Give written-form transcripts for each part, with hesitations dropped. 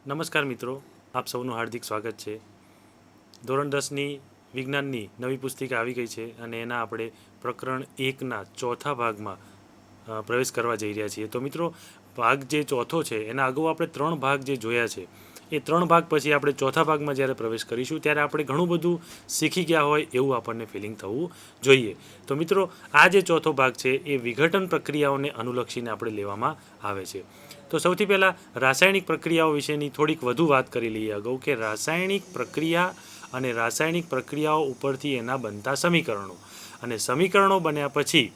નમસ્કાર મિત્રો, આપ સૌનું હાર્દિક સ્વાગત છે. ધોરણ 10ની વિજ્ઞાનની નવી પુસ્તિકા આવી ગઈ છે અને એના આપણે પ્રકરણ 1ના ચોથા ભાગમાં પ્રવેશ કરવા જઈ રહ્યા છીએ. તો મિત્રો, ભાગ જે ચોથો છે એના અગાઉ આપણે 3 ભાગ જે જોયા છે એ 3 ભાગ પછી આપણે ચોથા ભાગમાં જ્યારે પ્રવેશ કરીશું ત્યારે આપણે ઘણું બધું શીખી ગયા હોય એવું આપણને ફિલિંગ થવું જોઈએ. તો મિત્રો, આ જે ચોથો ભાગ છે એ વિઘટન પ્રક્રિયાઓને અનુલક્ષીને આપણે લેવામાં આવે છે. તો સૌથી પહેલાં રાસાયણિક પ્રક્રિયાઓ વિશેની થોડીક વધુ વાત કરી લઈએ અગાઉ કે રાસાયણિક પ્રક્રિયા અને રાસાયણિક પ્રક્રિયાઓ ઉપરથી એના બનતા સમીકરણો અને સમીકરણો બન્યા પછી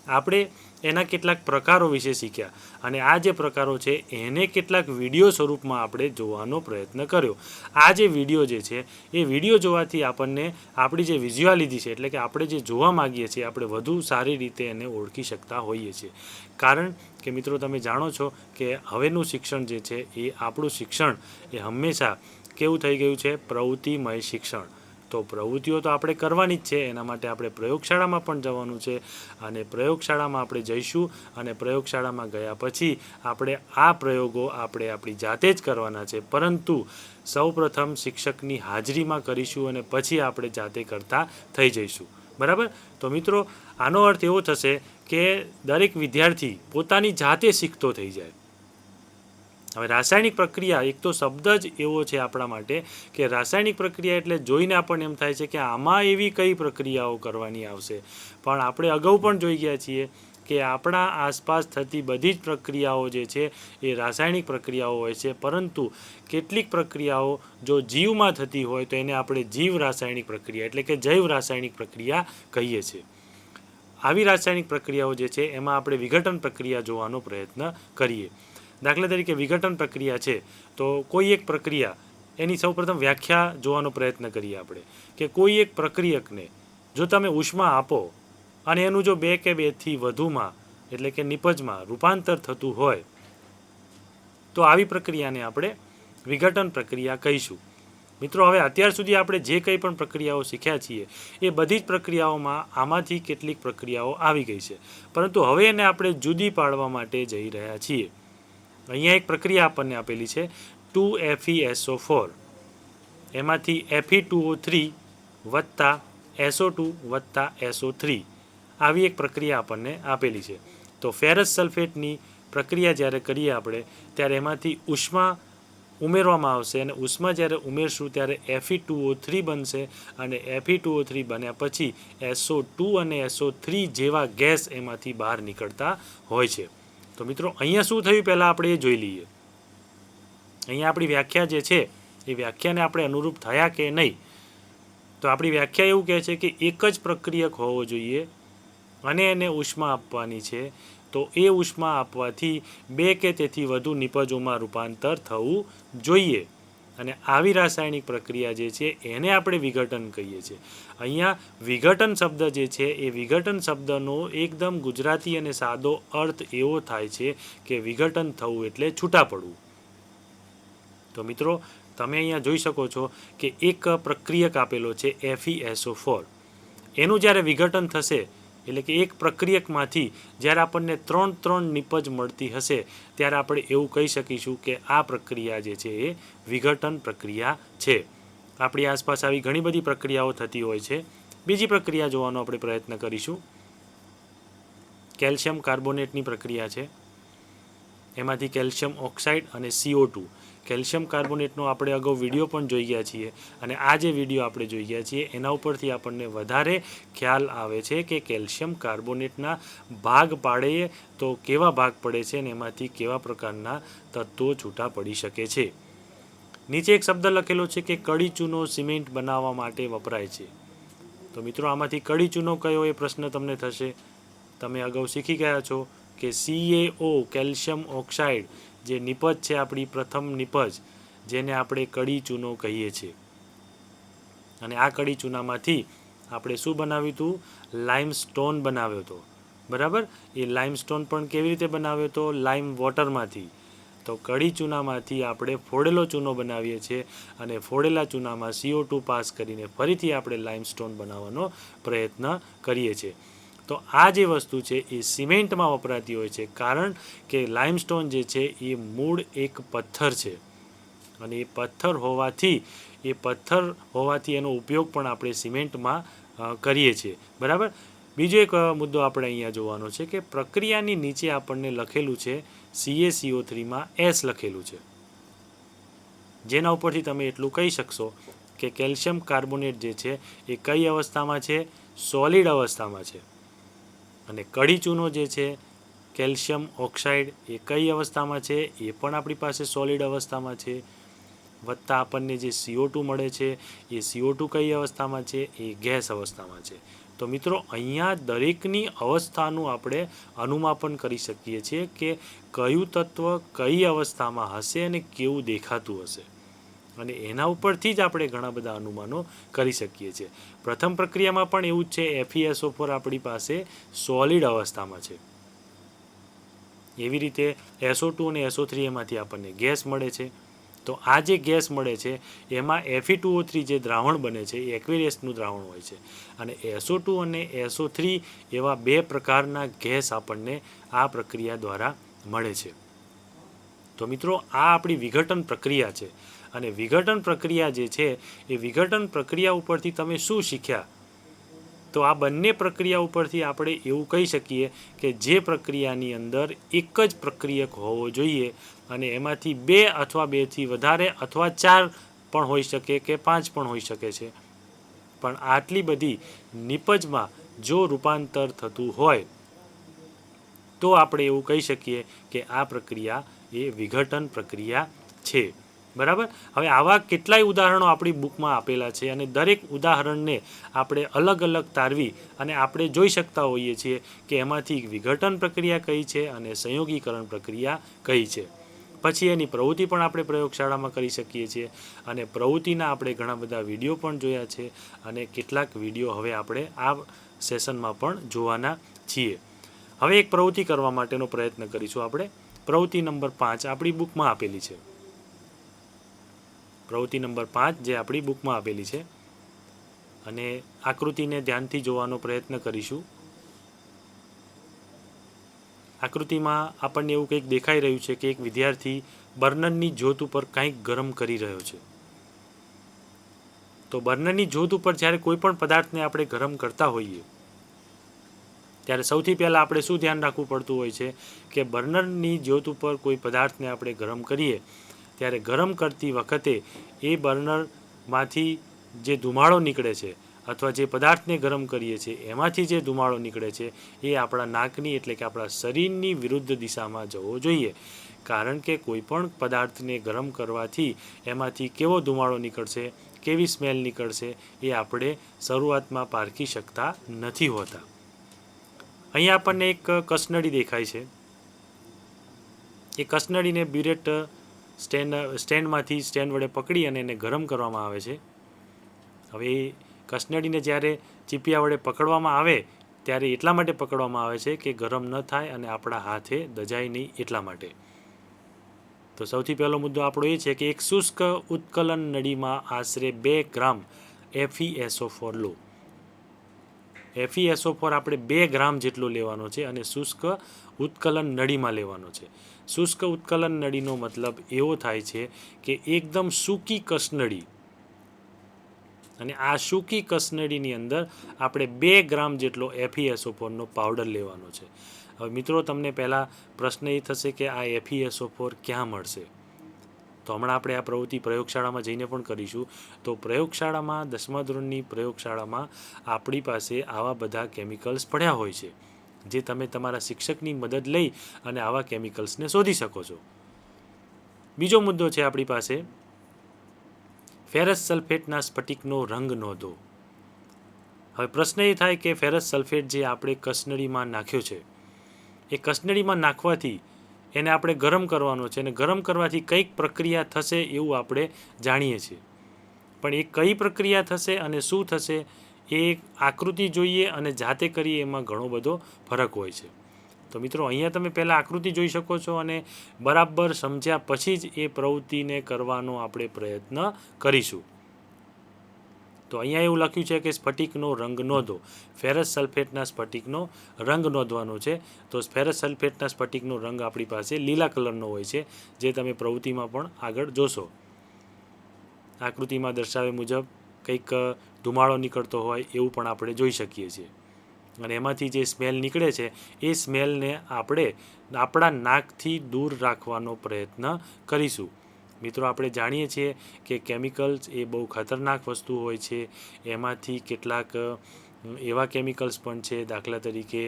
આપણે એના કેટલાક પ્રકારો વિશે શીખ્યા અને આ જે પ્રકારો છે એને કેટલાક વિડીયો સ્વરૂપમાં આપણે જોવાનો પ્રયત્ન કર્યો. આ જે વિડીયો જે છે એ વિડીયો જોવાથી આપણને આપણી જે વિઝ્યુઆલિટી છે એટલે કે આપણે જે જોવા માગીએ છીએ આપણે વધુ સારી રીતે એને ઓળખી શકતા હોઈએ છીએ. કારણ કે મિત્રો, તમે જાણો છો કે હવેનું શિક્ષણ જે છે એ આપણું શિક્ષણ એ હંમેશા કેવું થઈ ગયું છે, પ્રવૃત્તિમય શિક્ષણ. તો પ્રવૃત્તિઓ તો આપણે કરવાની જ છે, એના માટે આપણે પ્રયોગશાળામાં પણ જવાનું છે અને પ્રયોગશાળામાં આપણે જઈશું અને પ્રયોગશાળામાં ગયા પછી આપણે આ પ્રયોગો આપણે આપણી જાતે જ કરવાના છે, પરંતુ સૌપ્રથમ શિક્ષકની હાજરીમાં કરીશું અને પછી આપણે જાતે કરતા થઈ જઈશું. બરાબર? તો મિત્રો, આનો અર્થ એવો થશે કે દરેક વિદ્યાર્થી પોતાની જાતે શીખતો થઈ જાય. હવે રાસાયણિક પ્રક્રિયા એક તો શબ્દ જ એવો છે આપણા માટે કે રાસાયણિક પ્રક્રિયા એટલે જોઈને આપણને એમ થાય છે કે આમાં એવી કઈ પ્રક્રિયાઓ કરવાની આવશે, પણ આપણે અગાઉ પણ જોઈ ગયા છીએ કે આપણા આસપાસ થતી બધી જ પ્રક્રિયાઓ જે છે એ રાસાયણિક પ્રક્રિયાઓ હોય છે, પરંતુ કેટલીક પ્રક્રિયાઓ જો જીવમાં થતી હોય તો એને આપણે જીવ રાસાયણિક પ્રક્રિયા એટલે કે જૈવ રાસાયણિક પ્રક્રિયા કહીએ છીએ. આવી રાસાયણિક પ્રક્રિયાઓ જે છે એમાં આપણે વિઘટન પ્રક્રિયા જોવાનો પ્રયત્ન કરીએ. દાખલા તરીકે વિઘટન પ્રક્રિયા છે તો કોઈ એક પ્રક્રિયા એની સૌપ્રથમ વ્યાખ્યા જોવાનો પ્રયત્ન કરીએ આપણે કે કોઈ એક પ્રક્રિયકને જો તમે ઉષ્મા આપો અને એનું જો 2 કે 2થી વધુમાં એટલે કે નિપજમાં રૂપાંતર થતું હોય તો આવી પ્રક્રિયાને આપણે વિઘટન પ્રક્રિયા કહીશું. મિત્રો, હવે અત્યાર સુધી આપણે જે કંઈ પણ પ્રક્રિયાઓ શીખ્યા છીએ એ બધી જ પ્રક્રિયાઓમાં આમાંથી કેટલીક પ્રક્રિયાઓ આવી ગઈ છે, પરંતુ હવે એને આપણે જુદી પાડવા માટે જઈ રહ્યા છીએ. અહીંયા એક પ્રક્રિયા આપણને આપેલી છે 2FeSO4, એમાંથી Fe2O3 વત્તા SO2 વત્તા SO3 આવી એક પ્રક્રિયા આપણને આપેલી છે. તો ફેરસ સલ્ફેટની પ્રક્રિયા જ્યારે કરીએ આપણે ત્યારે એમાંથી ઉષ્મા ઉમેરવામાં આવશે અને ઉષ્મા જ્યારે ઉમેરશું ત્યારે Fe2O3 બનશે અને Fe2O3 બન્યા પછી SO2 અને SO3 જેવા ગેસ એમાંથી બહાર નીકળતા હોય છે. તો મિત્રો, અહીંયા શું થયું પહેલાં આપણે એ જોઈ લઈએ. અહીંયા આપણી વ્યાખ્યા જે છે એ વ્યાખ્યાને આપણે અનુરૂપ થયા કે નહીં. તો આપણી વ્યાખ્યા એવું કહે છે કે એક જ પ્રક્રિયક હોવો જોઈએ અને એને ઉષ્મા આપવાની છે, તો એ ઉષ્મા આપવાથી 2 કે તેથી વધુ નિપજોમાં રૂપાંતર થવું જોઈએ અને આવી રાસાયણિક પ્રક્રિયા જે છે એને આપણે વિઘટન કહીએ છીએ. અહીંયા વિઘટન શબ્દ જે છે એ વિઘટન શબ્દનો એકદમ ગુજરાતી અને સાદો અર્થ એવો થાય છે કે વિઘટન થવું એટલે છૂટા પડવું. તો મિત્રો, તમે અહીંયા જોઈ શકો છો કે એક પ્રક્રિયક આપેલો છે FeSO4. એનું જ્યારે વિઘટન થશે એટલે કે એક પ્રક્રિયકમાંથી જ્યારે આપણને 3 નિપજ મળતી હશે ત્યારે આપણે એવું કહી શકીશું કે આ પ્રક્રિયા જે છે એ વિઘટન પ્રક્રિયા છે. આપણી આસપાસ આવી ઘણી બધી પ્રક્રિયાઓ થતી હોય છે. બીજી પ્રક્રિયા જોવાનો આપણે પ્રયત્ન કરીશું. કેલ્શિયમ કાર્બોનેટની પ્રક્રિયા છે, એમાંથી કેલ્શિયમ ઓક્સાઇડ અને CO2. કેલ્શિયમ કાર્બોનેટનો આપણે અગાઉ વિડીયો પણ જોઈ ગયા છીએ અને આ જે વિડીયો આપણે જોઈ ગયા છીએ એના ઉપરથી આપણને વધારે ખ્યાલ આવે છે કે કેલ્શિયમ કાર્બોનેટના ભાગ પાડીએ તો કેવા ભાગ પડે છે અને એમાંથી કેવા પ્રકારના તત્વો છૂટા પડી શકે છે. નીચે એક શબ્દ લખેલો છે કે કડી ચૂનો સિમેન્ટ બનાવવા માટે વપરાય છે. તો મિત્રો, આમાંથી કડી ચૂનો કયો એ પ્રશ્ન તમને થશે. તમે અગાઉ શીખી ગયા છો કે CaO કેલ્શિયમ ઓક્સાઇડ જે નિપજ છે આપણી પ્રથમ નિપજ જેને આપણે કડી ચૂનો કહીએ છીએ અને આ કડી ચૂનામાંથી આપણે શું બનાવ્યું હતું? લાઇમસ્ટોન બનાવ્યો હતો. બરાબર? એ લાઇમસ્ટોન પણ કેવી રીતે બનાવ્યો હતો? લાઇમ વોટરમાંથી. તો કડી ચૂનામાંથી આપણે ફોડેલો ચૂનો બનાવીએ છીએ અને ફોડેલા ચૂનામાં CO2 પાસ કરીને ફરીથી આપણે લાઇમસ્ટોન બનાવવાનો પ્રયત્ન કરીએ છીએ. તો આ જે વસ્તુ છે એ સિમેન્ટમાં વપરાતી હોય છે, કારણ કે લાઇમસ્ટોન જે છે એ મૂળ એક પથ્થર છે અને એ પથ્થર હોવાથી એનો ઉપયોગ પણ આપણે સિમેન્ટમાં કરીએ છીએ. બરાબર. બીજો એક મુદ્દો આપણે અહીંયા જોવાનો છે કે પ્રક્રિયાની નીચે આપણને લખેલું છે CaCO3માં S લખેલું છે, જેના ઉપરથી તમે એટલું કહી શકશો કે કેલ્શિયમ કાર્બોનેટ જે છે એ કઈ અવસ્થામાં છે? સોલિડ અવસ્થામાં છે. અને કડી ચૂનો જે છે કેલ્શિયમ ઓક્સાઇડ એ કઈ અવસ્થામાં છે? એ પણ આપણી પાસે સોલિડ અવસ્થામાં છે. વત્તા આપણને જે CO2 મળે છે એ CO2 કઈ અવસ્થામાં છે? એ ગેસ અવસ્થામાં છે. તો મિત્રો અહીંયા દરેકની અવસ્થાનું આપણે અનુમાપન કરી શકીએ છીએ કે કયું તત્વ કઈ અવસ્થામાં હશે અને કેવું દેખાતું હશે, અને એના ઉપરથી જ આપણે ઘણા બધા અનુમાનો કરી શકીએ છીએ. પ્રથમ પ્રક્રિયામાં પણ એવું જ છે. FeSO4 આપણી પાસે સોલિડ અવસ્થામાં છે. એવી રીતે SO2 અને SO3 એમાંથી આપણને ગેસ મળે છે. તો આ જે ગેસ મળે છે એમાં Fe2O3 જે દ્રાવણ બને છે એ એક્વેરિયસનું દ્રાવણ હોય છે, અને SO2 અને SO3 એવા બે પ્રકારના ગેસ આપણને આ પ્રક્રિયા દ્વારા મળે છે. તો મિત્રો આ આપણી વિઘટન પ્રક્રિયા છે, અને વિઘટન પ્રક્રિયા જે છે એ વિઘટન પ્રક્રિયા ઉપરથી તમે શું શીખ્યા? તો આ બંને પ્રક્રિયા ઉપરથી આપણે એવું કહી શકીએ કે જે પ્રક્રિયાની અંદર એક જ પ્રક્રિયક હોવો જોઈએ, અને એમાંથી 2 અથવા 2થી વધારે અથવા 4 પણ હોઈ શકે કે 5 પણ હોઈ શકે છે. પણ આટલી બધી નિપજમાં જો રૂપાંતર થતું હોય તો આપણે એવું કહી શકીએ કે આ પ્રક્રિયા એ વિઘટન પ્રક્રિયા છે. બરાબર. હવે આવા કેટલાય ઉદાહરણો આપણી બુકમાં આપેલા છે, અને દરેક ઉદાહરણને આપણે અલગ અલગ તારવી અને આપણે જોઈ શકતા હોઈએ છીએ કે એમાંથી વિઘટન પ્રક્રિયા કઈ છે અને સંયોગીકરણ પ્રક્રિયા કઈ છે. પછી એની પ્રવૃત્તિ પણ આપણે પ્રયોગશાળામાં કરી શકીએ છીએ, અને પ્રવૃત્તિના આપણે ઘણા બધા વિડીયો પણ જોયા છે, અને કેટલાક વિડીયો હવે આપણે આ સેશનમાં પણ જોવાના છીએ. હવે એક પ્રવૃત્તિ કરવા માટેનો પ્રયત્ન કરીશું આપણે. પ્રવૃત્તિ નંબર 5 આપણી બુકમાં આપેલી છે. પ્રવૃત્તિ નંબર 5 જે આપણી બુકમાં આપેલી છે, અને આકૃતિને ધ્યાનથી જોવાનો પ્રયત્ન કરીશું. આકૃતિમાં આપણને એવું કંઈક દેખાઈ રહ્યું છે કે એક વિદ્યાર્થી બર્નરની જ્યોત ઉપર કંઈક ગરમ કરી રહ્યો છે. તો બર્નરની જ્યોત ઉપર જ્યારે કોઈ પણ પદાર્થને આપણે ગરમ કરતા હોઈએ ત્યારે સૌથી પહેલાં આપણે શું ધ્યાન રાખવું પડતું હોય છે કે બર્નરની જ્યોત ઉપર કોઈ પદાર્થને આપણે ગરમ કરીએ ત્યારે ગરમ કરતી વખતે એ બર્નરમાંથી જે ધુમાડો નીકળે છે, અથવા જે પદાર્થને ગરમ કરીએ છીએ એમાંથી જે ધુમાડો નીકળે છે એ આપણા નાકની એટલે કે આપણા શરીરની વિરુદ્ધ દિશામાં જવો જોઈએ. કારણ કે કોઈ પણ પદાર્થને ગરમ કરવાથી એમાંથી કેવો ધુમાડો નીકળશે, કેવી સ્મેલ નીકળશે એ આપણે શરૂઆતમાં પારખી શકતા નથી હોતા. અહીંયા આપણને એક કસનળી દેખાય છે. એ કસનળીને બ્યુરેટ સ્ટેન્ડમાંથી સ્ટેન્ડ વડે પકડી અને એને ગરમ કરવામાં આવે છે. હવે એ કસનળીને જ્યારે ચીપિયા વડે પકડવામાં આવે ત્યારે એટલા માટે પકડવામાં આવે છે કે ગરમ ન થાય અને આપણા હાથે દજાય નહીં એટલા માટે. તો સૌથી પહેલો મુદ્દો આપણો એ છે કે એક શુષ્ક ઉત્કલન નળીમાં આશરે 2 ગ્રામ FeSO4 લો. FeSO4 આપણે 2 ગ્રામ જેટલો લેવાનો છે, અને શુષ્ક ઉત્કલન નળીમાં લેવાનો છે. શુષ્ક ઉત્કલન નળીનો મતલબ એવો થાય છે કે એકદમ સૂકી કસનળી, અને આ સૂકી કસનળીની અંદર આપણે 2 ગ્રામ જેટલો FeSO4નો પાવડર લેવાનો છે. હવે મિત્રો તમને પહેલાં પ્રશ્ન એ થશે કે આ FeSO4 ક્યાં મળશે? તો હમણાં આપણે આ પ્રવૃત્તિ પ્રયોગશાળામાં જઈને પણ કરીશું. તો પ્રયોગશાળામાં 10મા ધોરણની પ્રયોગશાળામાં આપણી પાસે આવા બધા કેમિકલ્સ પડ્યા હોય છે, જે તમે તમારા શિક્ષકની મદદ લઈ અને આવા કેમિકલ્સને શોધી શકો છો. બીજો મુદ્દો છે આપણી પાસે ફેરસ સલ્ફેટના સ્ફટિકનો રંગ નોંધો. હવે પ્રશ્ન એ થાય કે ફેરસ સલ્ફેટ જે આપણે કસનળીમાં નાખ્યો છે, એ કસનળીમાં નાખવાથી એને આપણે ગરમ કરવાનો છે, અને ગરમ કરવાથી કંઈક પ્રક્રિયા થશે એવું આપણે જાણીએ છીએ. પણ એ કઈ પ્રક્રિયા થશે અને શું થશે એ આકૃતિ જોઈએ અને જાતે કરીએ એમાં ઘણો બધો ફરક હોય છે. તો મિત્રો અહીંયા તમે પહેલાં આકૃતિ જોઈ શકો છો, અને બરાબર સમજ્યા પછી જ એ પ્રવૃત્તિને કરવાનો આપણે પ્રયત્ન કરીશું. તો અહીંયા એવું લખ્યું છે કે સ્ફટિકનો રંગ નોંધો. ફેરસ સલ્ફેટના સ્ફટિકનો રંગ નોંધવાનો છે. તો ફેરસ સલ્ફેટના સ્ફટિકનો રંગ આપણી પાસે લીલા કલરનો હોય છે, જે તમે પ્રવૃત્તિમાં પણ આગળ જોશો. આકૃતિમાં દર્શાવ્યા મુજબ કંઈક ધુમાડો નીકળતો હોય એવું પણ આપણે જોઈ શકીએ છીએ. અને એમાંથી જે સ્મેલ નીકળે છે એ સ્મેલને આપણે આપણા નાકથી દૂર રાખવાનો પ્રયત્ન કરીશું. મિત્રો, આપણે જાણીએ છીએ કે કેમિકલ્સ એ બહુ ખતરનાક વસ્તુ હોય છે. એમાંથી કેટલાક એવા કેમિકલ્સ પણ છે, દાખલા તરીકે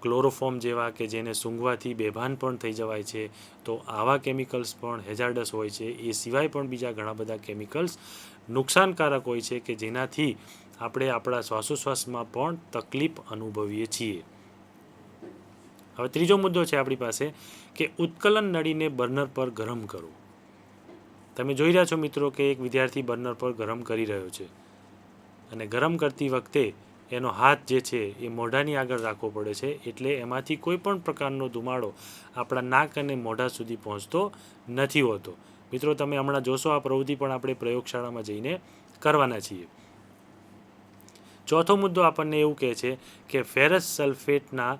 ક્લોરોફોર્મ જેવા, કે જેને સૂંઘવાથી બેભાન પણ થઈ જવાય છે. તો આવા કેમિકલ્સ પણ હેઝાર્ડસ હોય છે. એ સિવાય પણ બીજા ઘણા બધા કેમિકલ્સ નુકસાનકારક હોય છે કે જેનાથી આપણે આપણા શ્વાસોશ્વાસમાં પણ તકલીફ અનુભવીએ છીએ. હવે ત્રીજો મુદ્દો છે આપણી પાસે કે ઉત્કલન નળીને બર્નર પર ગરમ કરો. તમે જોઈ રહ્યા છો મિત્રો કે એક વિદ્યાર્થી બર્નર પર ગરમ કરી રહ્યો છે, અને ગરમ કરતી વખતે એનો હાથ જે છે એ મોઢાની આગળ રાખવો પડે છે, એટલે એમાંથી કોઈ પણ પ્રકારનો ધુમાડો આપણા નાક અને મોઢા સુધી પહોંચતો નથી હોતો. મિત્રો, તમે હમણાં જોશો આ પ્રવૃત્તિ પણ આપણે પ્રયોગશાળામાં જઈને કરવાના છીએ. ચોથો મુદ્દો આપણને એવું કહે છે કે ફેરસ સલ્ફેટના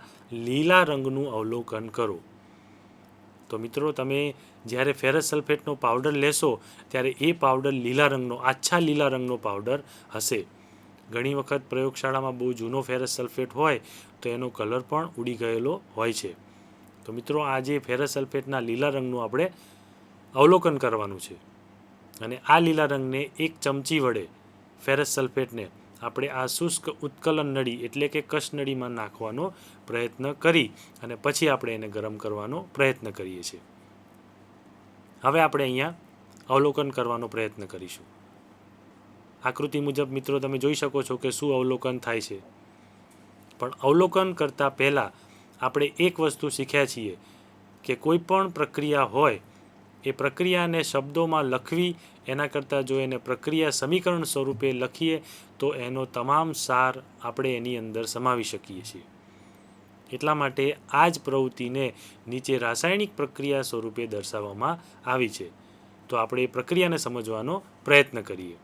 લીલા રંગનું અવલોકન કરો. તો મિત્રો, તમે જ્યારે ફેરસ સલ્ફેટનો પાવડર લેશો ત્યારે એ પાવડર લીલા રંગનો, આછા લીલા રંગનો પાવડર હશે. ઘણી વખત પ્રયોગશાળામાં બહુ જૂનો ફેરસ સલ્ફેટ હોય તો એનો કલર પણ ઉડી ગયેલો હોય છે. તો મિત્રો, આ જે ફેરસ સલ્ફેટના લીલા રંગનું આપણે અવલોકન કરવાનું છે, અને આ લીલા રંગને એક ચમચી વડે ફેરસ સલ્ફેટને આપણે આ શુષ્ક ઉત્કલન નળી એટલે કે કસનળીમાં નાખવાનો પ્રયત્ન કરી અને પછી આપણે એને ગરમ કરવાનો પ્રયત્ન કરીએ છીએ. હવે આપણે અહીંયા અવલોકન કરવાનો પ્રયત્ન કરીશું. આકૃતિ મુજબ મિત્રો તમે જોઈ શકો છો કે શું અવલોકન થાય છે. પણ અવલોકન કરતાં પહેલાં આપણે એક વસ્તુ શીખ્યા છીએ કે કોઈ પણ પ્રક્રિયા હોય એ પ્રક્રિયાને શબ્દોમાં લખવી એના કરતાં જો એને પ્રક્રિયા સમીકરણ સ્વરૂપે લખીએ તો એનો તમામ સાર આપણે એની અંદર સમાવી શકીએ છીએ. એટલા માટે આ જ પ્રવૃત્તિને નીચે રાસાયણિક પ્રક્રિયા સ્વરૂપે દર્શાવવામાં આવી છે. તો આપણે એ પ્રક્રિયાને સમજવાનો પ્રયત્ન કરીએ.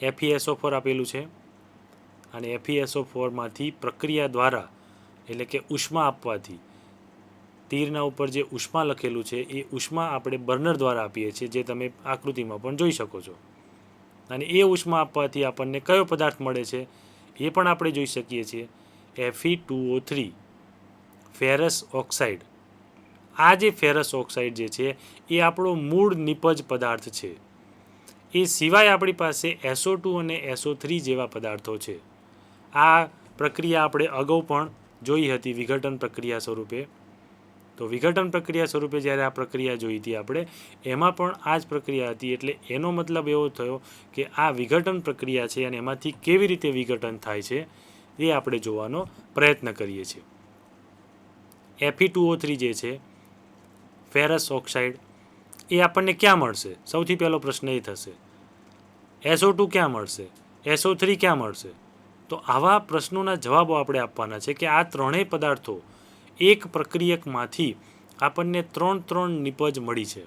FeSO4 આપેલું છે, અને FeSO4માંથી પ્રક્રિયા દ્વારા એટલે કે ઉષ્મા આપવાથી, તીરના ઉપર જે ઉષ્મા લખેલું છે એ ઉષ્મા આપણે બર્નર દ્વારા આપીએ છીએ, જે તમે આકૃતિમાં પણ જોઈ શકો છો. અને એ ઉષ્મા આપવાથી આપણને કયો પદાર્થ મળે છે એ પણ આપણે જોઈ શકીએ છીએ, Fe2O3 ફેરસ ઓક્સાઇડ. આ જે ફેરસ ઓક્સાઇડ જે છે એ આપણો મૂળ નિપજ પદાર્થ છે. એ સિવાય આપણી પાસે SO2 અને SO3 જેવા પદાર્થો છે. આ પ્રક્રિયા આપણે અગાઉ પણ જોઈ હતી વિઘટન પ્રક્રિયા સ્વરૂપે. તો વિઘટન પ્રક્રિયા સ્વરૂપે જ્યારે આ પ્રક્રિયા જોઈ હતી આપણે, એમાં પણ આ જ પ્રક્રિયા હતી. એટલે એનો મતલબ એવો થયો કે આ વિઘટન પ્રક્રિયા છે અને એમાંથી કેવી રીતે વિઘટન થાય છે એ આપણે જોવાનો પ્રયત્ન કરીએ છીએ. Fe2O3 જે છે ફેરસ ઓક્સાઇડ, એ આપણને ક્યાં મળશે? સૌથી પહેલો પ્રશ્ન એ થશે. SO2 ક્યાં મળશે? SO3 ક્યાં મળશે? તો આવા પ્રશ્નોના જવાબો આપણે આપવાના છે કે આ ત્રણેય પદાર્થો એક પ્રક્રિયકમાંથી આપણને 3 નિપજ મળી છે.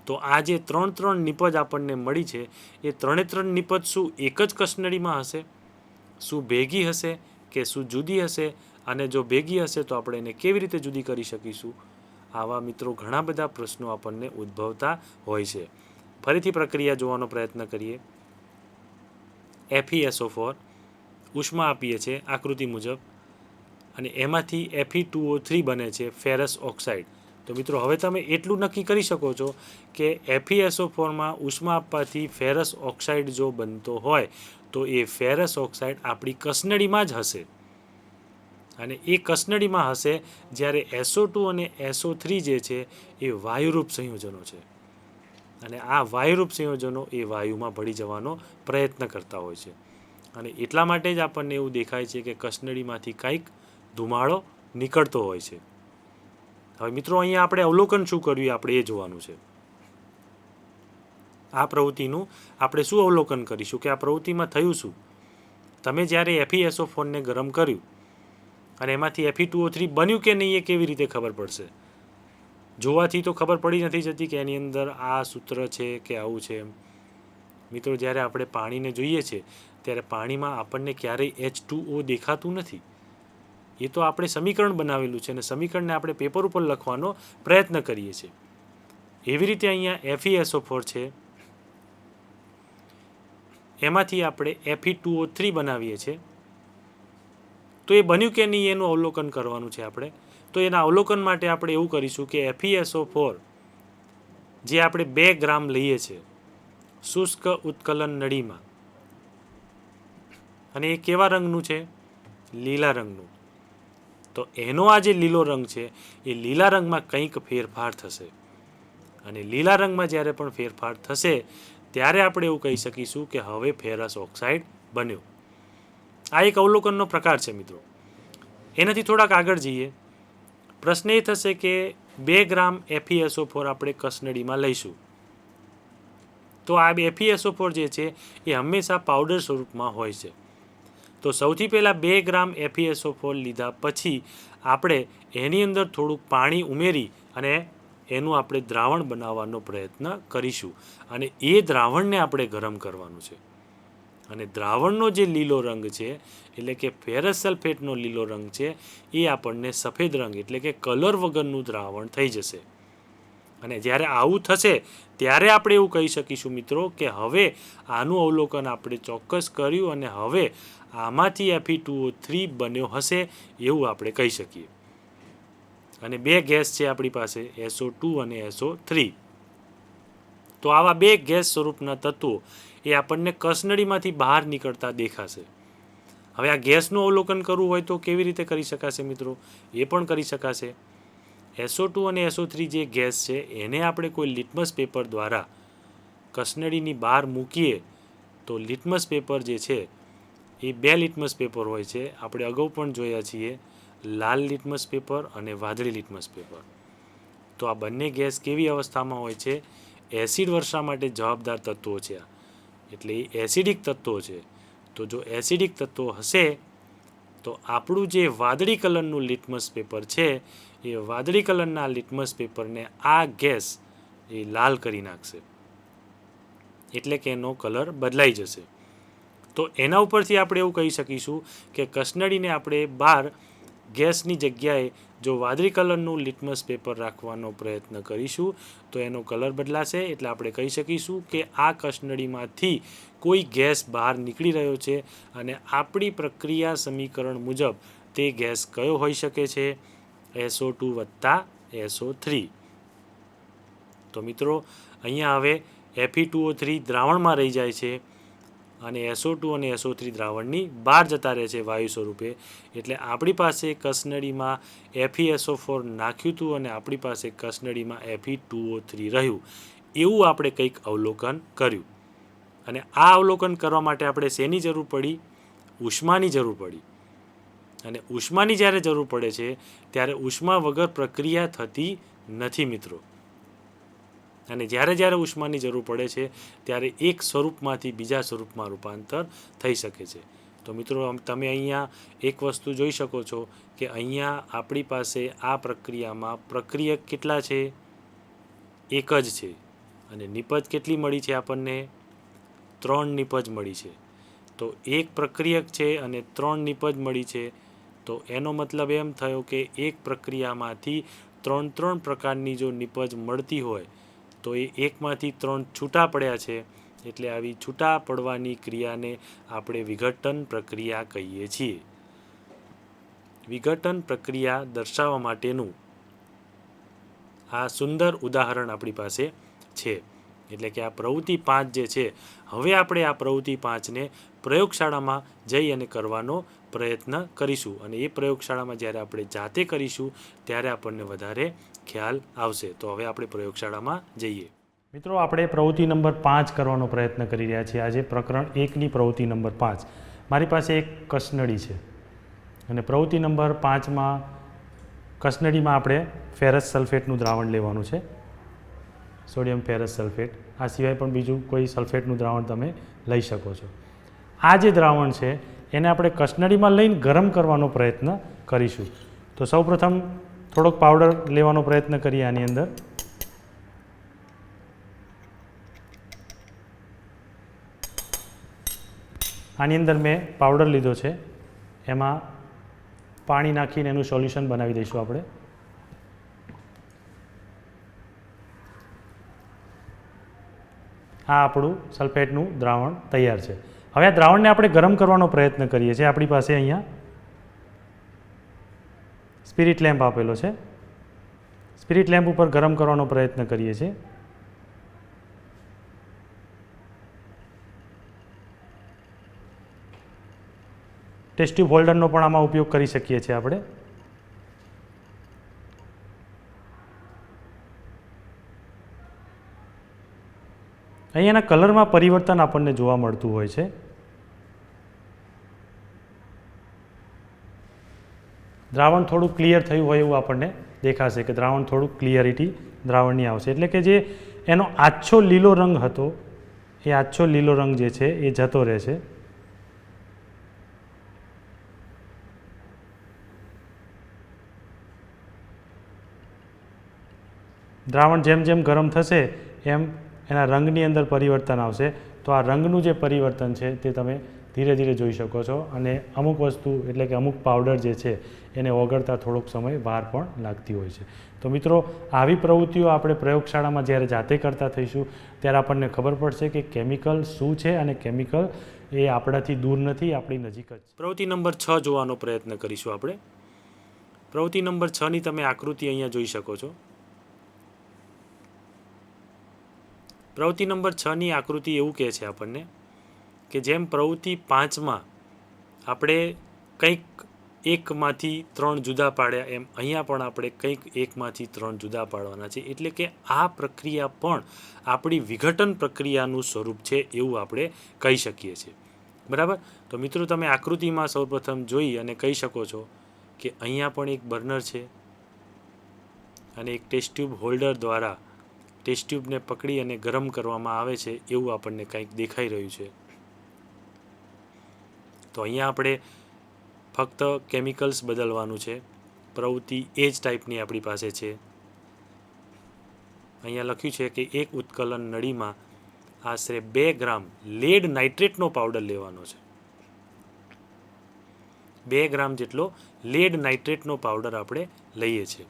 તો આ જે 3 નિપજ આપણને મળી છે એ 3 નિપજ શું એક જ કસનળીમાં હશે? શું ભેગી હશે કે શું જુદી હશે? અને જો ભેગી હશે તો આપણે એને કેવી રીતે જુદી કરી શકીશું? આવા મિત્રો ઘણા બધા પ્રશ્નો આપણને ઉદ્ભવતા હોય છે. ફરીથી પ્રક્રિયા જોવાનો પ્રયત્ન કરીએ. FeSO4 ઉષ્મા આપીએ છીએ આકૃતિ મુજબ, અને એમાંથી Fe2O3 બને છે ફેરસ ઓક્સાઇડ. તો મિત્રો, હવે તમે એટલું નક્કી કરી શકો છો કે FeSO4માં ઉષ્મા આપવાથી ફેરસ ઓક્સાઇડ જો બનતો હોય તો એ ફેરસ ઓક્સાઇડ આપણી કસનળીમાં જ હશે. અને એ કસનળીમાં હશે જ્યારે SO2 અને SO3 જે છે એ વાયુરૂપ સંયોજનો છે, અને આ વાયુરૂપ સંયોજનો એ વાયુમાં ભળી જવાનો પ્રયત્ન કરતા હોય છે. અને એટલા માટે જ આપણને એવું દેખાય છે કે કસનળીમાંથી કંઈક ધુમાડો નીકળતો હોય છે. હવે મિત્રો, અહીંયા આપણે અવલોકન શું કર્યું આપણે એ જોવાનું છે. આ પ્રવૃત્તિનું આપણે શું અવલોકન કરીશું કે આ પ્રવૃત્તિમાં થયું શું? તમે જ્યારે FeSO4ને ગરમ કર્યું અને એમાંથી Fe2O3 બન્યું કે નહીં એ કેવી રીતે ખબર પડશે? જોવાથી તો ખબર પડી નથી જતી કે એની અંદર આ સૂત્ર છે કે આવું છે. મિત્રો જ્યારે આપણે પાણીને જોઈએ છે ત્યારે પાણીમાં આપણને ક્યારેય H2O દેખાતું નથી. એ તો આપણે સમીકરણ બનાવેલું છે અને સમીકરણને આપણે પેપર ઉપર લખવાનો પ્રયત્ન કરીએ છીએ. એવી રીતે અહીંયા FeSO4 છે, એમાંથી આપણે Fe2O3 બનાવીએ છીએ. તો એ બન્યું કે નહીં એનું અવલોકન કરવાનું છે આપણે. તો એના અવલોકન માટે આપણે એવું કરીશું કે FeSO4 જે આપણે 2 ગ્રામ લઈએ છીએ શુષ્ક ઉત્કલન નળીમાં, અને એ કેવા રંગનું છે? લીલા રંગનું. તો એનો આ જે લીલો રંગ છે એ લીલા રંગમાં કંઈક ફેરફાર થશે, અને લીલા રંગમાં જ્યારે પણ ફેરફાર થશે ત્યારે આપણે એવું કહી શકીશું કે હવે ફેરસ ઓક્સાઇડ બન્યો. આ એક અવલોકનનો પ્રકાર છે મિત્રો. એનાથી થોડાક આગળ જઈએ. પ્રશ્ન એ થશે કે 2 ગ્રામ FeSO4 આપણે કસનળીમાં લઈશું. તો આ FeSO4 જે છે એ હંમેશા પાવડર સ્વરૂપમાં હોય છે. તો સૌથી પહેલાં 2 ગ્રામ FeSO4 લીધા પછી આપણે એની અંદર થોડુંક પાણી ઉમેરી અને એનું આપણે દ્રાવણ બનાવવાનો પ્રયત્ન કરીશું, અને એ દ્રાવણને આપણે ગરમ કરવાનું છે. અને દ્રાવણનો જે લીલો રંગ છે એટલે કે ફેરસ સલ્ફેટનો લીલો રંગ છે એ આપણને સફેદ રંગ એટલે કે કલર વગરનું દ્રાવણ થઈ જશે. અને જ્યારે આવું થશે ત્યારે આપણે એવું કહી શકીશું મિત્રો કે હવે આનું અવલોકન આપણે ચોક્કસ કર્યું અને હવે આમાંથી Fe2O3 બન્યો હશે એવું આપણે કહી શકીએ. અને 2 ગેસ છે આપણી પાસે, SO2 અને SO3. તો આવા 2 ગેસ સ્વરૂપના તત્વો એ આપણને કસનળીમાંથી બહાર નીકળતા દેખાશે. હવે આ ગેસનું અવલોકન કરવું હોય તો કેવી રીતે કરી શકાશે મિત્રો? એ પણ કરી શકાશે. SO2 અને SO3 જે ગેસ છે એને આપણે કોઈ લિટમસ પેપર દ્વારા કસનળીની બહાર મૂકીએ તો લિટમસ પેપર જે છે એ 2 લિટમસ પેપર હોય છે. આપણે અગાઉ પણ જોયા છીએ, લાલ લિટમસ પેપર અને વાદળી લિટમસ પેપર. તો આ બંને ગેસ કેવી અવસ્થામાં હોય છે? એસિડ વર્ષા માટે જવાબદાર તત્વો છે, એટલે એ એસિડિક તત્વો છે. તો જો એસિડિક તત્વો હશે તો આપણું જે વાદળી કલરનું લિટમસ પેપર છે એ વાદળી કલરના લિટમસ પેપરને આ ગેસ એ લાલ કરી નાખશે, એટલે કે એનો કલર બદલાઈ જશે. તો એના ઉપરથી આપણે એવું કહી શકીશું કે કસનળીને આપણે બહાર ગેસની જગ્યાએ જો વાદળી કલરનું લિટમસ પેપર રાખવાનો પ્રયત્ન કરીશું તો એનો કલર બદલાશે. એટલે આપણે કહી શકીશું કે આ કસનળીમાંથી કોઈ ગેસ બહાર નીકળી રહ્યો છે, અને આપણી પ્રક્રિયા સમીકરણ મુજબ તે ગેસ કયો હોઈ શકે છે? SO2 વત્તા SO3. તો મિત્રો અહીંયા હવે Fe2O3 દ્રાવણમાં રહી જાય છે અને SO2 અને SO3 દ્રાવણની બહાર જતા રહે છે વાયુ સ્વરૂપે. એટલે આપણી પાસે કસનળીમાં FeSO4 નાખ્યું હતું અને આપણી પાસે કસનળીમાં Fe2O3 રહ્યું, એવું આપણે કંઈક અવલોકન કર્યું. અને આ અવલોકન કરવા માટે આપણે શેની જરૂર પડી? ઉષ્માની જરૂર પડી. અને ઉષ્માની જ્યારે જરૂર પડે છે ત્યારે ઉષ્મા વગર પ્રક્રિયા થતી નથી મિત્રો. અને જ્યારે જ્યારે ઉષ્માની જરૂર પડે છે ત્યારે એક સ્વરૂપમાંથી બીજા સ્વરૂપમાં રૂપાંતર થઈ શકે છે. તો મિત્રો તમે અહીંયા એક વસ્તુ જોઈ શકો છો કે અહીંયા આપણી પાસે આ પ્રક્રિયામાં પ્રક્રિયક કેટલા છે? એક જ છે. અને નિપજ કેટલી મળી છે આપણને? 3 નિપજ મળી છે. તો એક પ્રક્રિયક છે અને 3 નિપજ મળી છે. તો એનો મતલબ એમ થયો કે એક પ્રક્રિયામાંથી 3 પ્રકારની જો નિપજ મળતી હોય તો એ એકમાંથી 3 છૂટા પડ્યા છે, એટલે આવી છૂટા પડવાની ક્રિયાને આપણે વિઘટન પ્રક્રિયા કહીએ છીએ. વિઘટન પ્રક્રિયા દર્શાવવા માટેનું આ સુંદર ઉદાહરણ આપણી પાસે છે. એટલે કે આ પ્રવૃત્તિ 5 જે છે, હવે આપણે આ પ્રવૃત્તિ 5ને પ્રયોગશાળામાં જઈ અને કરવાનો પ્રયત્ન કરીશું, અને એ પ્રયોગશાળામાં જ્યારે આપણે જાતે કરીશું ત્યારે આપણને વધારે ખ્યાલ આવશે. તો હવે આપણે પ્રયોગશાળામાં જઈએ. મિત્રો આપણે પ્રવૃત્તિ નંબર 5 કરવાનો પ્રયત્ન કરી રહ્યા છીએ. આજે પ્રકરણ 1ની પ્રવૃત્તિ નંબર 5. મારી પાસે એક કસનળી છે અને પ્રવૃત્તિ નંબર 5માં કસનળીમાં આપણે ફેરસ સલ્ફેટનું દ્રાવણ લેવાનું છે, સોડિયમ ફેરસ સલ્ફેટ. આ સિવાય પણ બીજું કોઈ સલ્ફેટનું દ્રાવણ તમે લઈ શકો છો. આ જે દ્રાવણ છે એને આપણે કસનળીમાં લઈને ગરમ કરવાનો પ્રયત્ન કરીશું. તો સૌપ્રથમ થોડોક પાવડર લેવાનો પ્રયત્ન કરીએ આની અંદર. આની અંદર મેં પાવડર લીધો છે, એમાં પાણી નાખીને એનું સોલ્યુશન બનાવી દઈશું આપણે. આ આપણું સલ્ફેટનું દ્રાવણ તૈયાર છે. હવે આ દ્રાવણને આપણે ગરમ કરવાનો પ્રયત્ન કરીએ છીએ. આપણી પાસે અહીંયા સ્પિરિટ લેમ્પ આપેલો છે. સ્પિરિટ લેમ્પ ઉપર ગરમ કરવાનો પ્રયત્ન કરીએ છીએ. ટેસ્ટ ટ્યુબ હોલ્ડરનો પણ આમાં ઉપયોગ કરી શકીએ છીએ આપણે. અહીંયાના કલરમાં પરિવર્તન આપણને જોવા મળતું હોય છે. દ્રાવણ થોડું ક્લિયર થયું હોય એવું આપણને દેખાશે કે દ્રાવણ થોડુંક ક્લિયરિટી દ્રાવણની આવશે, એટલે કે જે એનો આછો લીલો રંગ હતો એ આછો લીલો રંગ જે છે એ જતો રહેશે. દ્રાવણ જેમ જેમ ગરમ થશે એમ એના રંગની અંદર પરિવર્તન આવશે. તો આ રંગનું જે પરિવર્તન છે તે તમે ધીરે ધીરે જોઈ શકો છો. અને અમુક વસ્તુ એટલે કે અમુક પાવડર જે છે એને ઓગળતા થોડોક સમય વાર પણ લાગતી હોય છે. તો મિત્રો, આવી પ્રવૃત્તિઓ આપણે પ્રયોગશાળામાં જ્યારે જાતે કરતા થઈશું ત્યારે આપણને ખબર પડશે કે કેમિકલ શું છે અને કેમિકલ એ આપણાથી દૂર નથી, આપણી નજીક જ. પ્રવૃત્તિ નંબર 6 જોવાનો પ્રયત્ન કરીશું આપણે. પ્રવૃત્તિ નંબર 6ની તમે આકૃતિ અહીંયા જોઈ શકો છો. પ્રવૃત્તિ નંબર 6ની આકૃતિ એવું કહે છે આપણને કે જેમ પ્રવૃત્તિ 5માં આપણે કંઈક એકમાંથી 3 જુદા પાડ્યા, એમ અહીંયા પણ આપણે કંઈક એકમાંથી 3 જુદા પાડવાના છે. એટલે કે આ પ્રક્રિયા પણ આપણી વિઘટન પ્રક્રિયાનું સ્વરૂપ છે એવું આપણે કહી શકીએ છીએ. બરાબર. તો મિત્રો, તમે આકૃતિમાં સૌપ્રથમ જોઈ અને કહી શકો છો કે અહીંયા પણ એક બર્નર છે અને એક ટેસ્ટ ટ્યુબ હોલ્ડર દ્વારા ટેસ્ટ ટ્યુબને પકડી અને ગરમ કરવામાં આવે છે એવું આપણને કંઈક દેખાઈ રહ્યું છે. તો અહીંયા આપણે ફક્ત કેમિકલ્સ બદલવાનું છે. પ્રવૃત્તિ એ જ ટાઈપની આપણી પાસે છે. અહીંયા લખ્યું છે કે એક ઉત્કલન નળીમાં આશરે 2 ગ્રામ લેડ નાઇટ્રેટનો પાવડર લેવાનો છે. 2 ગ્રામ જેટલો લેડ નાઇટ્રેટનો પાવડર આપણે લઈએ છીએ.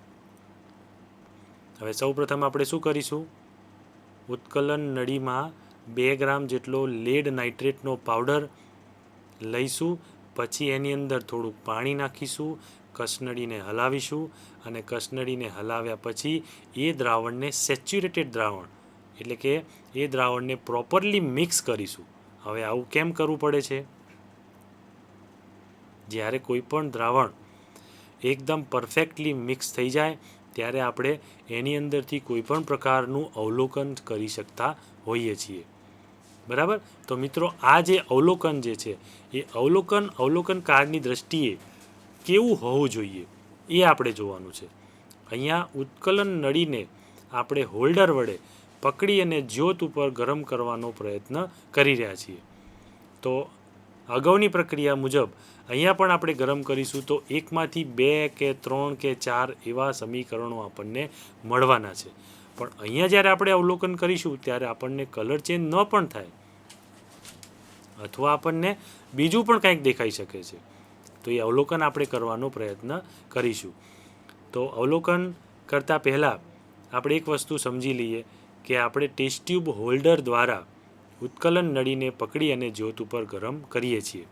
હવે સૌપ્રથમ આપણે શું કરીશું? ઉત્કલન નળીમાં 2 ગ્રામ જેટલો લેડ નાઇટ્રેટનો પાવડર લઈશું. પછી એની અંદર થોડુંક પાણી નાખીશું, કસનળીને હલાવીશું અને કસનળીને હલાવ્યા પછી એ દ્રાવણને સેચ્યુરેટેડ દ્રાવણ એટલે કે એ દ્રાવણને પ્રોપરલી મિક્સ કરીશું. હવે આવું કેમ કરવું પડે છે? જ્યારે કોઈ પણ દ્રાવણ એકદમ પરફેક્ટલી મિક્સ થઈ જાય ત્યારે આપણે એની અંદરથી કોઈ પણ પ્રકારનું અવલોકન કરી શકતા હોઈએ છીએ. બરાબર. તો મિત્રો, આ જે અવલોકન જે છે એ અવલોકનકારની દ્રષ્ટિએ કેવું હોવું જોઈએ એ આપણે જોવાનું છે. અહીંયા ઉત્કલન નળીને આપણે હોલ્ડર વડે પકડી અને જ્યોત ઉપર ગરમ કરવાનો પ્રયત્ન કરી રહ્યા છીએ. તો અગાઉની પ્રક્રિયા મુજબ અહીંયા પણ આપણે ગરમ કરીશું તો એકમાંથી 2 કે 3 કે 4 એવા સમીકરણો આપણને મળવાના છે. પણ અહીંયા જ્યારે આપણે અવલોકન કરીશું ત્યારે આપણને કલર ચેન્જ ન પણ થાય અથવા આપણને બીજું પણ કંઈક દેખાઈ શકે છે. તો એ અવલોકન આપણે કરવાનો પ્રયત્ન કરીશું. તો અવલોકન કરતાં પહેલાં આપણે એક વસ્તુ સમજી લઈએ કે આપણે ટેસ્ટ ટ્યુબ હોલ્ડર દ્વારા ઉત્કલન નળીને પકડી અને જ્યોત ઉપર ગરમ કરીએ છીએ.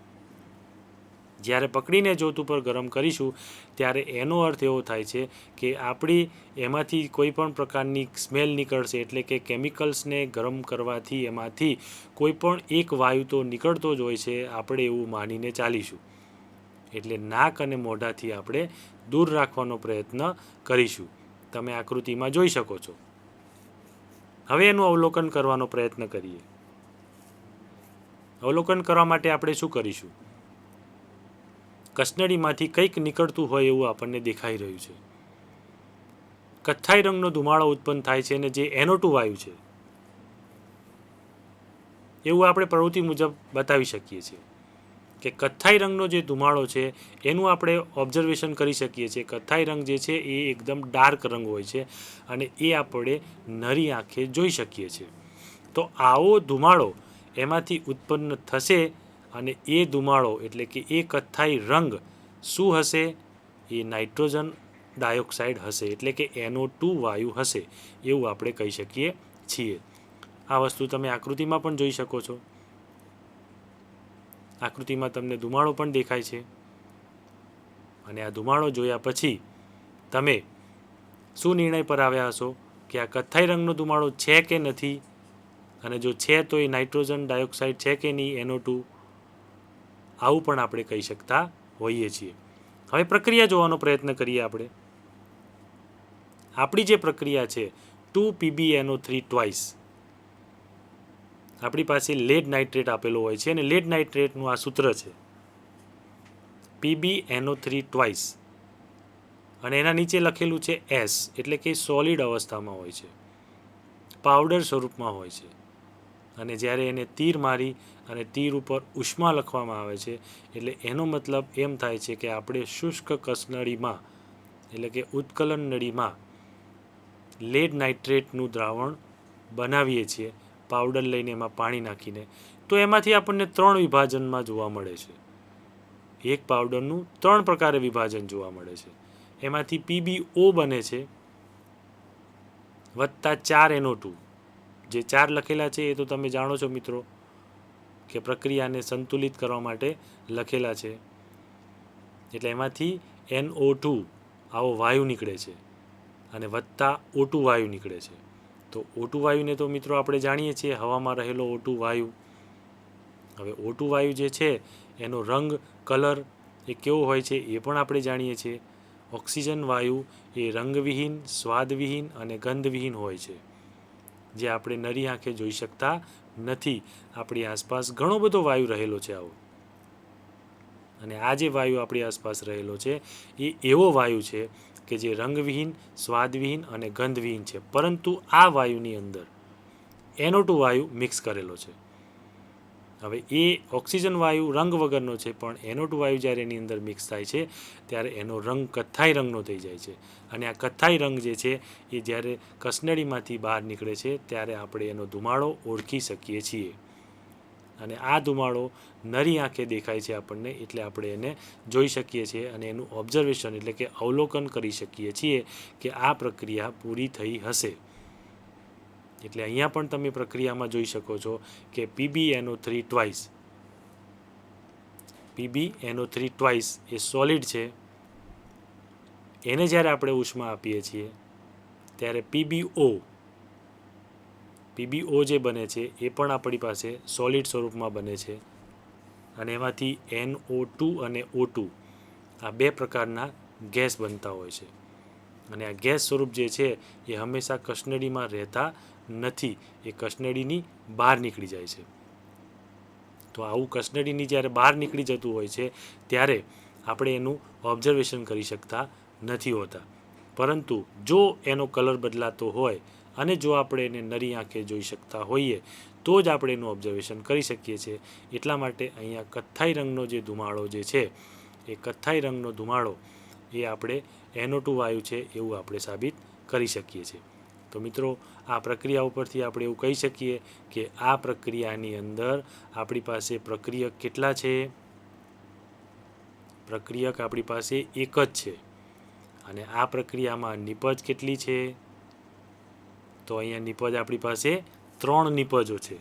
જ્યારે પકડીને જ્યોત ઉપર ગરમ કરીશું ત્યારે એનો અર્થ એવો થાય છે કે આપણી એમાંથી કોઈ પણ પ્રકારની સ્મેલ નીકળશે. એટલે કે કેમિકલ્સને ગરમ કરવાથી એમાંથી કોઈ પણ એક વાયુ તો નીકળતો જ હોય છે, આપણે એવું માનીને ચાલીશું. એટલે નાક અને મોઢાથી આપણે દૂર રાખવાનો પ્રયત્ન કરીશું. તમે આકૃતિમાં જોઈ શકો છો. હવે એનું અવલોકન કરવાનો પ્રયત્ન કરીએ. અવલોકન કરવા માટે આપણે શું કરીશું? કસનળીમાંથી કંઈક નીકળતું હોય એવું આપણને દેખાઈ રહ્યું છે. કથ્થાઈ રંગનો ધુમાડો ઉત્પન્ન થાય છે અને જે NO2 વાયુ છે એવું આપણે પ્રવૃત્તિ મુજબ બતાવી શકીએ છીએ કે કથ્થાઈ રંગનો જે ધુમાડો છે એનું આપણે ઓબ્ઝર્વેશન કરી શકીએ છીએ. કથ્થાઈ રંગ જે છે એ એકદમ ડાર્ક રંગ હોય છે અને એ આપણે નરી આંખે જોઈ શકીએ છીએ. તો આવો ધુમાડો એમાંથી ઉત્પન્ન થશે અને એ ધુમાડો એટલે કે એ કથ્થાઈ રંગ શું હશે? એ નાઇટ્રોજન ડાયોક્સાઇડ હશે, એટલે કે NO2 વાયુ હશે એવું આપણે કહી શકીએ છીએ. આ વસ્તુ તમે આકૃતિમાં પણ જોઈ શકો છો. આકૃતિમાં તમને ધુમાડો પણ દેખાય છે. અને આ ધુમાડો જોયા પછી તમે શું નિર્ણય પર આવ્યા હશો કે આ કથ્થાઈ રંગનો ધુમાડો છે કે નથી, અને જો છે તો એ નાઇટ્રોજન ડાયોક્સાઇડ છે કે નહીં, NO2. આવું પણ આપણે કહી શકતા હોઈએ છીએ. હવે પ્રક્રિયા જોવાનો પ્રયત્ન કરીએ આપણે. આપણી જે પ્રક્રિયા છે 2PbNO3 ટ્વાઇસ, આપણી પાસે લેડ નાઇટ્રેટ આપેલો હોય છે અને લેડ નાઇટ્રેટનું આ સૂત્ર છે PbNO3 ટ્વાઇસ, અને એના નીચે લખેલું છે S, એટલે કે સોલિડ અવસ્થામાં હોય છે, પાવડર સ્વરૂપમાં હોય છે. અને જ્યારે એને તીર મારી અને તીર ઉપર ઉષ્મા લખવામાં આવે છે એટલે એનો મતલબ એમ થાય છે કે આપણે શુષ્ક કસનળીમાં એટલે કે ઉત્કલન નળીમાં લેડ નાઇટ્રેટનું દ્રાવણ બનાવીએ છીએ, પાવડર લઈને એમાં પાણી નાખીને. તો એમાંથી આપણને 3 વિભાજનમાં જોવા મળે છે. એક પાવડરનું 3 પ્રકારે વિભાજન જોવા મળે છે. એમાંથી PbO બને છે વત્તા 4 NO2. જે 4 લખેલા છે એ તો તમે જાણો છો મિત્રો કે પ્રક્રિયાને સંતુલિત કરવા માટે લખેલા છે. એટલે એમાંથી NO2 આવો વાયુ નીકળે છે અને વત્તા O2 વાયુ નીકળે છે. તો O2 વાયુને તો મિત્રો આપણે જાણીએ છીએ હવામાં રહેલો O2 વાયુ. હવે O2 વાયુ જે છે એનો રંગ કલર એ કેવો હોય છે એ પણ આપણે જાણીએ છીએ. ઓક્સિજન વાયુ એ રંગવિહીન, સ્વાદવિહીન અને ગંધવિહીન હોય છે, જે આપણે નરી આંખે જોઈ શકતા નથી. આપણી આસપાસ ઘણો બધો વાયુ રહેલો છે આવો. અને આ જે વાયુ આપણી આસપાસ રહેલો છે એ એવો વાયુ છે કે જે રંગવિહીન, સ્વાદવિહીન અને ગંધવિહીન છે, પરંતુ આ વાયુની અંદર NO2 વાયુ મિક્સ કરેલો છે. હવે એ ઓક્સિજન વાયુ રંગ વગરનો છે, પણ NO2 વાયુ જ્યારે એની અંદર મિક્સ થાય છે ત્યારે એનો રંગ કથ્થાઈ રંગનો થઈ જાય છે. અને આ કથ્થાઈ રંગ જે છે એ જ્યારે કસનળીમાંથી બહાર નીકળે છે ત્યારે આપણે એનો ધુમાડો ઓળખી શકીએ છીએ. અને આ ધુમાડો નરી આંખે દેખાય છે આપણને, એટલે આપણે એને જોઈ શકીએ છીએ અને એનું ઓબ્ઝર્વેશન એટલે કે અવલોકન કરી શકીએ છીએ કે આ પ્રક્રિયા પૂરી થઈ હશે. એટલે અહીંયા પણ તમે પ્રક્રિયામાં જોઈ શકો છો કે PbNO3 ટ્વાઇસ, PbNO3 ટ્વાઇસ એ સોલિડ છે. એને જ્યારે આપણે ઉષ્મા આપીએ છીએ ત્યારે PbO જે બને છે એ પણ આપણી પાસે સોલિડ સ્વરૂપમાં બને છે. અને એમાંથી NO2 અને O2 આ 2 પ્રકારના ગેસ બનતા હોય છે. અને આ ગેસ સ્વરૂપ જે છે એ હંમેશા કસનળીમાં રહેતા નથી, એ કસનળીની બહાર નીકળી જાય છે. તો આવું કસનળીની જ્યારે બહાર નીકળી જતું હોય છે ત્યારે આપણે એનું ઓબ્ઝર્વેશન કરી શકતા નથી હોતા. પરંતુ જો એનો કલર બદલાતો હોય અને જો આપણે એને નરી આંખે જોઈ શકતા હોઈએ તો જ આપણે એનું ઓબ્ઝર્વેશન કરી શકીએ છીએ. એટલા માટે અહીંયા કથ્થાઈ રંગનો જે ધુમાડો જે છે એ કથ્થાઈ રંગનો ધુમાડો એ આપણે NO2 વાયુ છે એવું આપણે સાબિત કરી શકીએ છીએ. તો મિત્રો આ પ્રક્રિયા ઉપરથી આપણે એવું કહી શકીએ કે આ પ્રક્રિયાની અંદર આપણી પાસે પ્રક્રિયક કેટલા છે? પ્રક્રિયક આપણી પાસે એક જ છે. અને આ પ્રક્રિયામાં નિપજ કેટલી છે? તો અહીંયા નિપજ આપણી પાસે 3 નિપજો છે.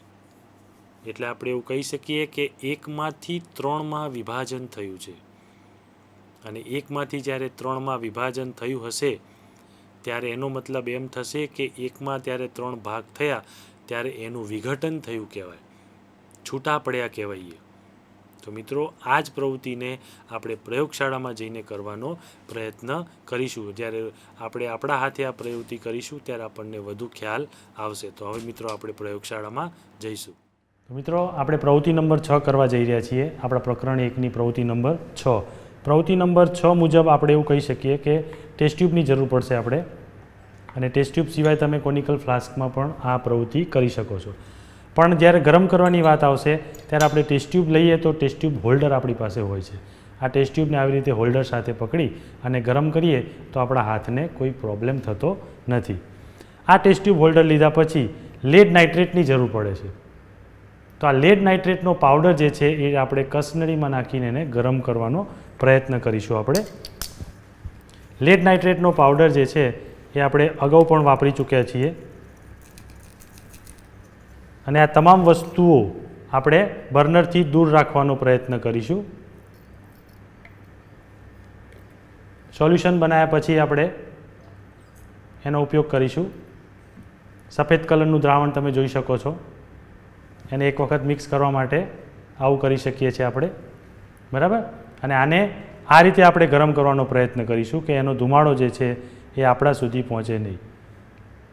એટલે આપણે એવું કહી શકીએ કે 1માંથી 3માં વિભાજન થયું છે. અને 1માંથી જ્યારે 3માં વિભાજન થયું હશે ત્યારે એનો મતલબ એમ થશે કે 1માં ત્યારે 3 ભાગ થયા ત્યારે એનું વિઘટન થયું કહેવાય, છૂટા પડ્યા કહેવાય. તો મિત્રો આ જ પ્રવૃત્તિને આપણે પ્રયોગશાળામાં જઈને કરવાનો પ્રયત્ન કરીશું. જ્યારે આપણે આપણા હાથે આ પ્રવૃત્તિ કરીશું ત્યારે આપણને વધુ ખ્યાલ આવશે. તો હવે મિત્રો આપણે પ્રયોગશાળામાં જઈશું. તો મિત્રો આપણે પ્રવૃત્તિ નંબર 6 કરવા જઈ રહ્યા છીએ. આપણા પ્રકરણ 1ની પ્રવૃત્તિ નંબર 6. પ્રવૃત્તિ નંબર 6 મુજબ આપણે એવું કહી શકીએ કે ટેસ્ટ ટ્યુબની જરૂર પડશે આપણે. અને ટેસ્ટ ટ્યુબ સિવાય તમે કોનિકલ ફ્લાસ્કમાં પણ આ પ્રવૃત્તિ કરી શકો છો. પણ જ્યારે ગરમ કરવાની વાત આવશે ત્યારે આપણે ટેસ્ટ ટ્યુબ લઈએ તો ટેસ્ટ ટ્યુબ હોલ્ડર આપણી પાસે હોય છે. આ ટેસ્ટ ટ્યુબને આવી રીતે હોલ્ડર સાથે પકડી અને ગરમ કરીએ તો આપણા હાથને કોઈ પ્રોબ્લેમ થતો નથી. આ ટેસ્ટ ટ્યુબ હોલ્ડર લીધા પછી લેડ નાઇટ્રેટની જરૂર પડે છે. તો આ લેડ નાઇટ્રેટનો પાવડર જે છે એ આપણે કસનળીમાં નાખીને એને ગરમ કરવાનો પ્રયત્ન કરીશું. આપણે લેડ નાઇટ્રેટનો પાવડર જે છે એ આપણે અગાઉ પણ વાપરી ચૂક્યા છીએ અને આ તમામ વસ્તુઓ આપણે બર્નરથી દૂર રાખવાનો પ્રયત્ન કરીશું. સોલ્યુશન બનાવ્યા પછી આપણે એનો ઉપયોગ કરીશું. સફેદ કલરનું દ્રાવણ તમે જોઈ શકો છો. એને એક વખત મિક્સ કરવા માટે આવું કરી શકીએ છીએ આપણે, બરાબર. અને આને આ રીતે આપણે ગરમ કરવાનો પ્રયત્ન કરીશું કે એનો ધુમાડો જે છે એ આપણા સુધી પહોંચે નહીં.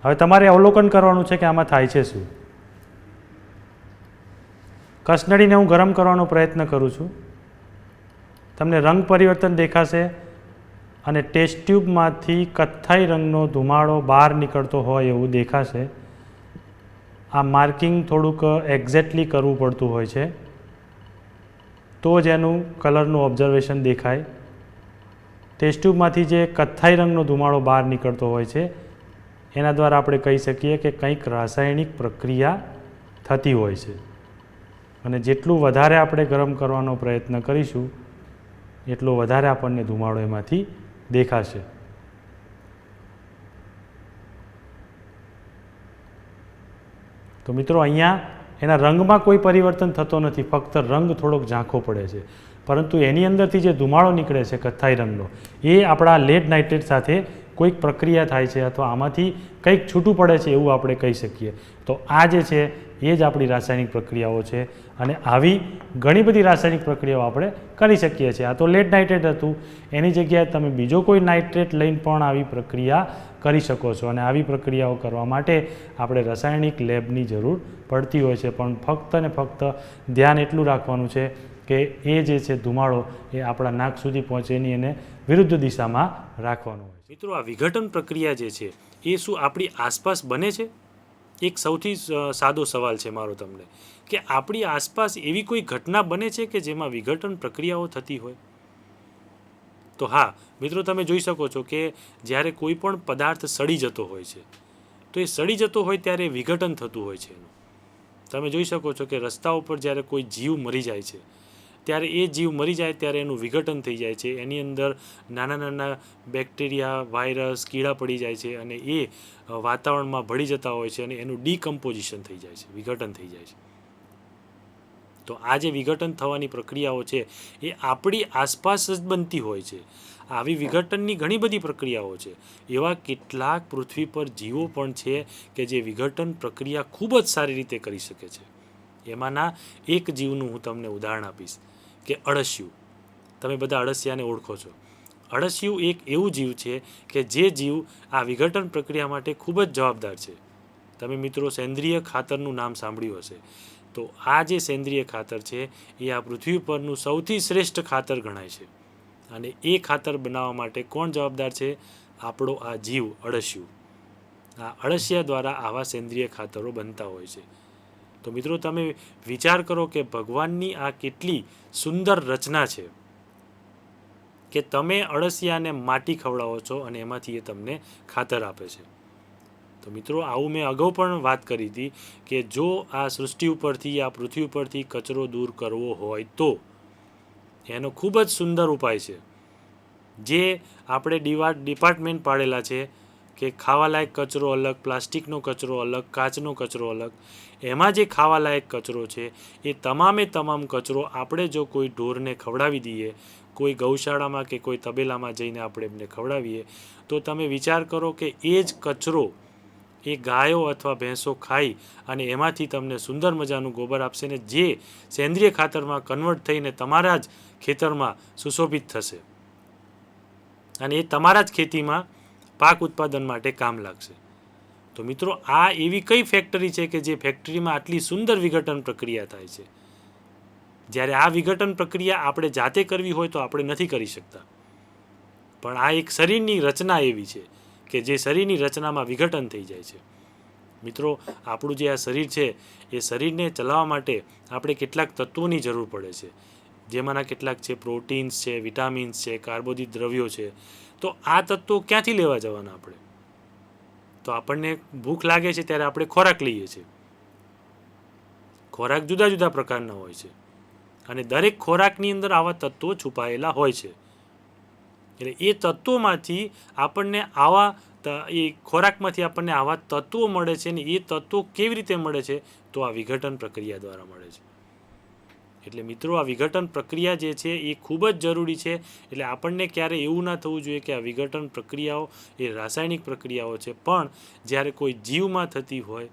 હવે તમારે અવલોકન કરવાનું છે કે આમાં થાય છે શું. કસનળીને હું ગરમ કરવાનો પ્રયત્ન કરું છું. તમને રંગ પરિવર્તન દેખાશે અને ટેસ્ટ ટ્યુબમાંથી કથ્થાઈ રંગનો ધુમાડો બહાર નીકળતો હોય એવું દેખાશે. આ માર્કિંગ થોડુંક એક્ઝેક્ટલી કરવું પડતું હોય છે તો જ એનું કલરનું ઓબ્ઝર્વેશન દેખાય. ટેસ્ટ ટ્યુબમાંથી જે કથ્થાઈ રંગનો ધુમાડો બહાર નીકળતો હોય છે એના દ્વારા આપણે કહી શકીએ કે કંઈક રાસાયણિક પ્રક્રિયા થતી હોય છે. અને જેટલું વધારે આપણે ગરમ કરવાનો પ્રયત્ન કરીશું એટલો વધારે આપણને ધુમાડો એમાંથી દેખાશે. તો મિત્રો અહીંયા એના રંગમાં કોઈ પરિવર્તન થતો નથી, ફક્ત રંગ થોડોક ઝાંખો પડે છે, પરંતુ એની અંદરથી જે ધુમાડો નીકળે છે કથ્થાઈ રંગનો એ આપણા લેડ નાઇટ્રેટ સાથે કોઈક પ્રક્રિયા થાય છે અથવા આમાંથી કંઈક છૂટું પડે છે એવું આપણે કહી શકીએ. તો આ જે છે એ જ આપણી રાસાયણિક પ્રક્રિયાઓ છે અને આવી ઘણી બધી રાસાયણિક પ્રક્રિયાઓ આપણે કરી શકીએ છીએ. આ તો લેડ નાઇટ્રેટ હતું, એની જગ્યાએ તમે બીજો કોઈ નાઇટ્રેટ લઈને પણ આવી પ્રક્રિયા કરી શકો છો. અને આવી પ્રક્રિયાઓ કરવા માટે આપણે રાસાયણિક લેબની જરૂર પડતી હોય છે, પણ ફક્ત ને ફક્ત ધ્યાન એટલું રાખવાનું છે કે એ જે છે ધુમાડો એ આપણા નાક સુધી પહોંચે નહીં, એને વિરુદ્ધ દિશામાં રાખવાનું હોય છે. મિત્રો, આ વિઘટન પ્રક્રિયા જે છે એ શું આપણી આસપાસ બને છે? એક સૌથી સાદો સવાલ છે મારો તમને, કે આપણી આસપાસ એવી કોઈ ઘટના બને છે કે જેમાં વિઘટન પ્રક્રિયાઓ થતી હોય? તો હા મિત્રો, તમે જોઈ શકો છો કે જ્યારે કોઈ પણ પદાર્થ સડી જતો હોય છે તો એ સડી જતો હોય ત્યારે વિઘટન થતું હોય છે એનું. તમે જોઈ શકો છો કે રસ્તા ઉપર જ્યારે કોઈ જીવ મરી જાય છે ત્યારે એ જીવ મરી જાય ત્યારે એનું વિઘટન થઈ જાય છે. એની અંદર નાના નાના બેક્ટેરિયા, વાયરસ, કીડા પડી જાય છે અને એ વાતાવરણમાં ભળી જતા હોય છે અને એનું ડિકમ્પોઝિશન થઈ જાય છે, વિઘટન થઈ જાય છે. તો આ જે વિઘટન થવાની પ્રક્રિયાઓ છે એ આપણી આસપાસ જ બનતી હોય છે. આવી વિઘટનની ઘણી બધી પ્રક્રિયાઓ છે. એવા કેટલાક પૃથ્વી પર જીવો પણ છે કે જે વિઘટન પ્રક્રિયા ખૂબ જ સારી રીતે કરી શકે છે. એમાંના એક જીવનું હું તમને ઉદાહરણ આપીશ કે અળસિયું. તમે બધા અળસિયાને ઓળખો છો. અળસિયું એક એવું જીવ છે કે જે જીવ આ વિઘટન પ્રક્રિયા માટે ખૂબ જ જવાબદાર છે. તમે મિત્રો સેન્દ્રિય ખાતરનું નામ સાંભળ્યું હશે. તો આ જે સેન્દ્રિય ખાતર છે એ આ પૃથ્વી પરનું સૌથી શ્રેષ્ઠ ખાતર ગણાય છે. અને એ ખાતર બનાવવા માટે કોણ જવાબદાર છે? આપણો આ જીવ અળસિયું. આ અળસિયા દ્વારા આવા સેન્દ્રિય ખાતરો બનતા હોય છે. તો મિત્રો, તમે વિચાર કરો કે ભગવાનની આ કેટલી સુંદર રચના છે કે તમે અળસિયાને માટી ખવડાવો છો અને એમાંથી એ તમને ખાતર આપે છે. તો મિત્રો, આવું મેં અગાઉ પણ વાત કરી હતી કે જો આ સૃષ્ટિ ઉપરથી, આ પૃથ્વી ઉપરથી કચરો દૂર કરવો હોય તો એનો ખૂબ જ સુંદર ઉપાય છે જે આપણે ડિપાર્ટમેન્ટ પાડેલા છે કે ખાવાલાયક કચરો અલગ, પ્લાસ્ટિકનો કચરો અલગ, કાચનો કચરો અલગ. એમાં જે ખાવાલાયક કચરો છે એ તમામે તમામ કચરો આપણે જો કોઈ ઢોરને ખવડાવી દઈએ, કોઈ ગૌશાળામાં કે કોઈ તબેલામાં જઈને આપણે એમને ખવડાવીએ, તો તમે વિચાર કરો કે એ જ કચરો એ ગાયો અથવા ભેંસો ખાઈ અને એમાંથી તમને સુંદર મજાનું ગોબર આપશે ને જે સેન્દ્રિય ખાતરમાં કન્વર્ટ થઈને તમારા જ ખેતરમાં સુશોભિત થશે અને એ તમારા જ ખેતીમાં પાક ઉત્પાદન માટે કામ લાગશે. તો મિત્રો, આ એવી કઈ ફેક્ટરી છે કે જે ફેક્ટરીમાં આટલી સુંદર વિઘટન પ્રક્રિયા થાય છે? જ્યારે આ વિઘટન પ્રક્રિયા આપણે જાતે કરવી હોય તો આપણે નથી કરી શકતા, પણ આ એક શરીરની રચના એવી છે કે જે શરીરની રચનામાં વિઘટન થઈ જાય છે. મિત્રો, આપણું જે આ શરીર છે એ શરીરને ચલાવવા માટે આપણે કેટલાક તત્વોની જરૂર પડે છે, જેમાંના કેટલાક છે પ્રોટીન્સ છે, વિટામિન્સ છે, કાર્બોદિત દ્રવ્યો છે. તો આ તત્વો ક્યાંથી લેવા જવાના આપણે? તો આપણને ભૂખ લાગે છે ત્યારે આપણે ખોરાક લઈએ છીએ. ખોરાક જુદા જુદા પ્રકારના હોય છે અને દરેક ખોરાકની અંદર આવા તત્વો છુપાયેલા હોય છે. એટલે એ તત્વોમાંથી આપણને એ ખોરાકમાંથી આપણને આવા તત્વો મળે છે ને એ તત્વો કેવી રીતે મળે છે? તો આ વિઘટન પ્રક્રિયા દ્વારા મળે છે. એટલે મિત્રો, આ વિઘટન પ્રક્રિયા જે છે એ ખૂબ જ જરૂરી છે. એટલે આપણને ક્યારે એવું ના થવું જોઈએ કે આ વિઘટન પ્રક્રિયાઓ એ રાસાયણિક પ્રક્રિયાઓ છે, પણ જ્યારે કોઈ જીવમાં થતી હોય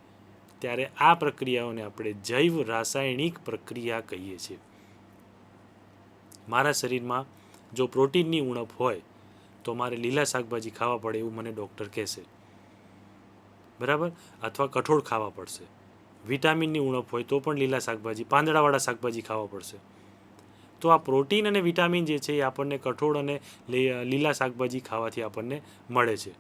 ત્યારે આ પ્રક્રિયાઓને આપણે જૈવ રાસાયણિક પ્રક્રિયા કહીએ છીએ. મારા શરીરમાં જો પ્રોટીનની ઉણપ હોય તો મારે લીલા શાકભાજી ખાવા પડે એવું મને ડૉક્ટર કહેશે, બરાબર? અથવા કઠોળ ખાવા પડશે. વિટામિનની ઉણપ હોય તો પણ લીલા શાકભાજી, પાંદડાવાળા શાકભાજી ખાવા પડશે. તો આ પ્રોટીન અને વિટામિન જે છે એ આપણને કઠોળ અને લીલા શાકભાજી ખાવાથી આપણને મળે છે.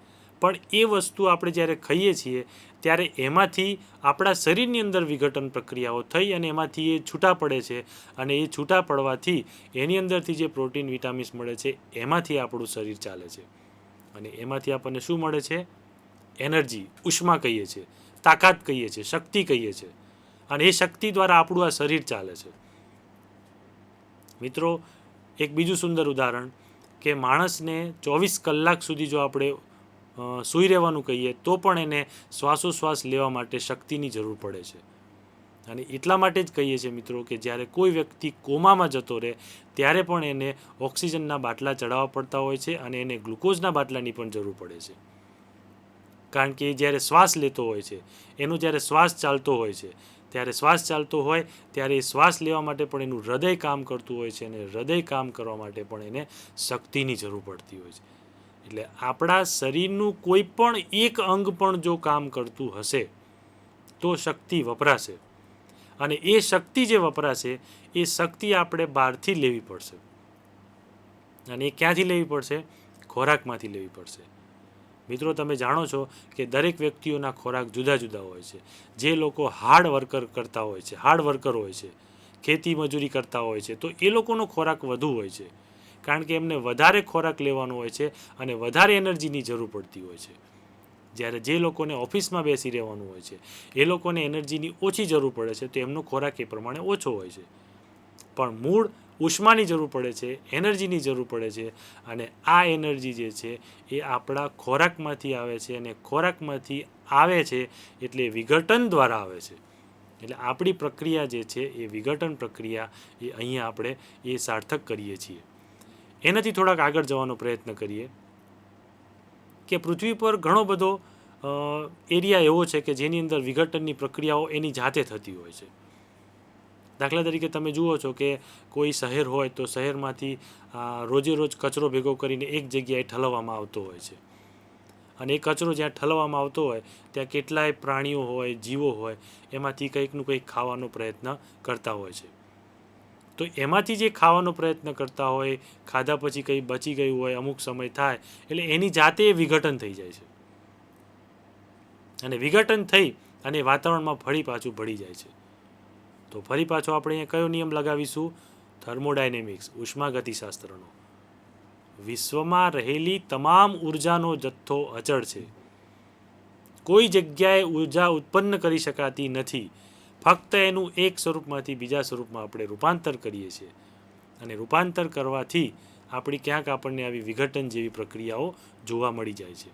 પણ એ વસ્તુ આપણે જ્યારે ખાઈએ છીએ ત્યારે એમાંથી આપણા શરીરની અંદર વિઘટન પ્રક્રિયાઓ થઈ અને એમાંથી એ છૂટા પડે છે અને એ છૂટા પડવાથી એની અંદરથી જે પ્રોટીન વિટામિન્સ મળે છે એમાંથી આપણું શરીર ચાલે છે અને એમાંથી આપણને શું મળે છે? એનર્જી, ઉષ્મા કહીએ છીએ, તાકાત કહીએ છીએ, શક્તિ કહીએ છીએ અને એ શક્તિ દ્વારા આપણું આ શરીર ચાલે છે. મિત્રો, એક બીજું સુંદર ઉદાહરણ કે માણસને 24 કલાક સુધી જો આપણે સૂઈ રહેવાનું કહીએ તો પણ એને શ્વાસોશ્વાસ લેવા માટે શક્તિની જરૂર પડે છે. અને એટલા માટે જ કહીએ છીએ મિત્રો કે જ્યારે કોઈ વ્યક્તિ કોમામાં જતો રહે ત્યારે પણ એને ઓક્સિજનના બાટલા ચડાવવા પડતા હોય છે અને એને ગ્લુકોઝના બાટલાની પણ જરૂર પડે છે. કારણ કે એ જ્યારે શ્વાસ લેતો હોય છે, એનો જ્યારે શ્વાસ ચાલતો હોય છે, ત્યારે એ શ્વાસ લેવા માટે પણ એનું હૃદય કામ કરતું હોય છે અને હૃદય કામ કરવા માટે પણ એને શક્તિની જરૂર પડતી હોય છે. એટલે આપણા શરીરનું કોઈ પણ એક અંગ પણ જો કામ કરતું હશે તો શક્તિ વપરાશે અને એ શક્તિ જે વપરાશે એ શક્તિ આપણે બહારથી લેવી પડશે. અને એ ક્યાંથી લેવી પડશે? ખોરાકમાંથી લેવી પડશે. મિત્રો, તમે જાણો છો કે દરેક વ્યક્તિઓના ખોરાક જુદા જુદા હોય છે. જે લોકો હાર્ડ વર્કર હોય છે, ખેતી મજૂરી કરતા હોય છે, તો એ લોકોનો ખોરાક વધુ હોય છે કારણ કે એમને વધારે ખોરાક લેવાનો હોય છે અને વધારે એનર્જીની જરૂર પડતી હોય છે. જ્યારે જે લોકોને ઓફિસમાં બેસી રહેવાનું હોય છે એ લોકોને એનર્જીની ઓછી જરૂર પડે છે, તો એમનો ખોરાક એ પ્રમાણે ઓછો હોય છે. પણ મૂળ ઉષ્માની જરૂર પડે છે, એનર્જીની જરૂર પડે છે અને આ એનર્જી જે છે એ આપણા ખોરાકમાંથી આવે છે અને ખોરાકમાંથી આવે છે એટલે વિઘટન દ્વારા આવે છે. એટલે આપણી પ્રક્રિયા જે છે એ વિઘટન પ્રક્રિયા એ અહીંયા આપણે એ સાર્થક કરીએ છીએ. એનાથી થોડાક આગળ જવાનો પ્રયત્ન કરીએ કે પૃથ્વી પર ઘણો બધો એરિયા એવો છે કે જેની અંદર વિઘટનની પ્રક્રિયાઓ એની જાતે થતી હોય છે. દાખલા તરીકે તમે જુઓ છો કે કોઈ શહેર હોય તો શહેરમાંથી રોજે રોજ કચરો ભેગો કરીને એક જગ્યાએ ઠલવવામાં આવતો હોય છે અને એ કચરો જ્યાં ઠલવવામાં આવતો હોય ત્યાં કેટલાય પ્રાણીઓ હોય, જીવો હોય, એમાંથી કંઈકનું કંઈક ખાવાનો પ્રયત્ન કરતા હોય છે. તો એમાંથી જે ખાવાનો પ્રયત્ન કરતા હોય, ખાધા પછી કંઈ બચી ગયું હોય, અમુક સમય થાય એટલે એની જાતે વિઘટન થઈ જાય છે અને વિઘટન થઈ અને વાતાવરણમાં ફરી પાછું ભળી જાય છે. તો ફરી પાછો આપણે અહીંયા કયો નિયમ લગાવીશું? થર્મોડાયનેમિક્સ, ઉષ્માગતિશાસ્ત્રનો. વિશ્વમાં રહેલી તમામ ઉર્જાનો જથ્થો અચળ છે. કોઈ જગ્યાએ ઉર્જા ઉત્પન્ન કરી શકાતી નથી. ફક્ત એનું એક સ્વરૂપમાંથી બીજા સ્વરૂપમાં આપણે રૂપાંતર કરીએ છીએ અને રૂપાંતર કરવાથી આપણને આવી વિઘટન જેવી પ્રક્રિયાઓ જોવા મળી જાય છે.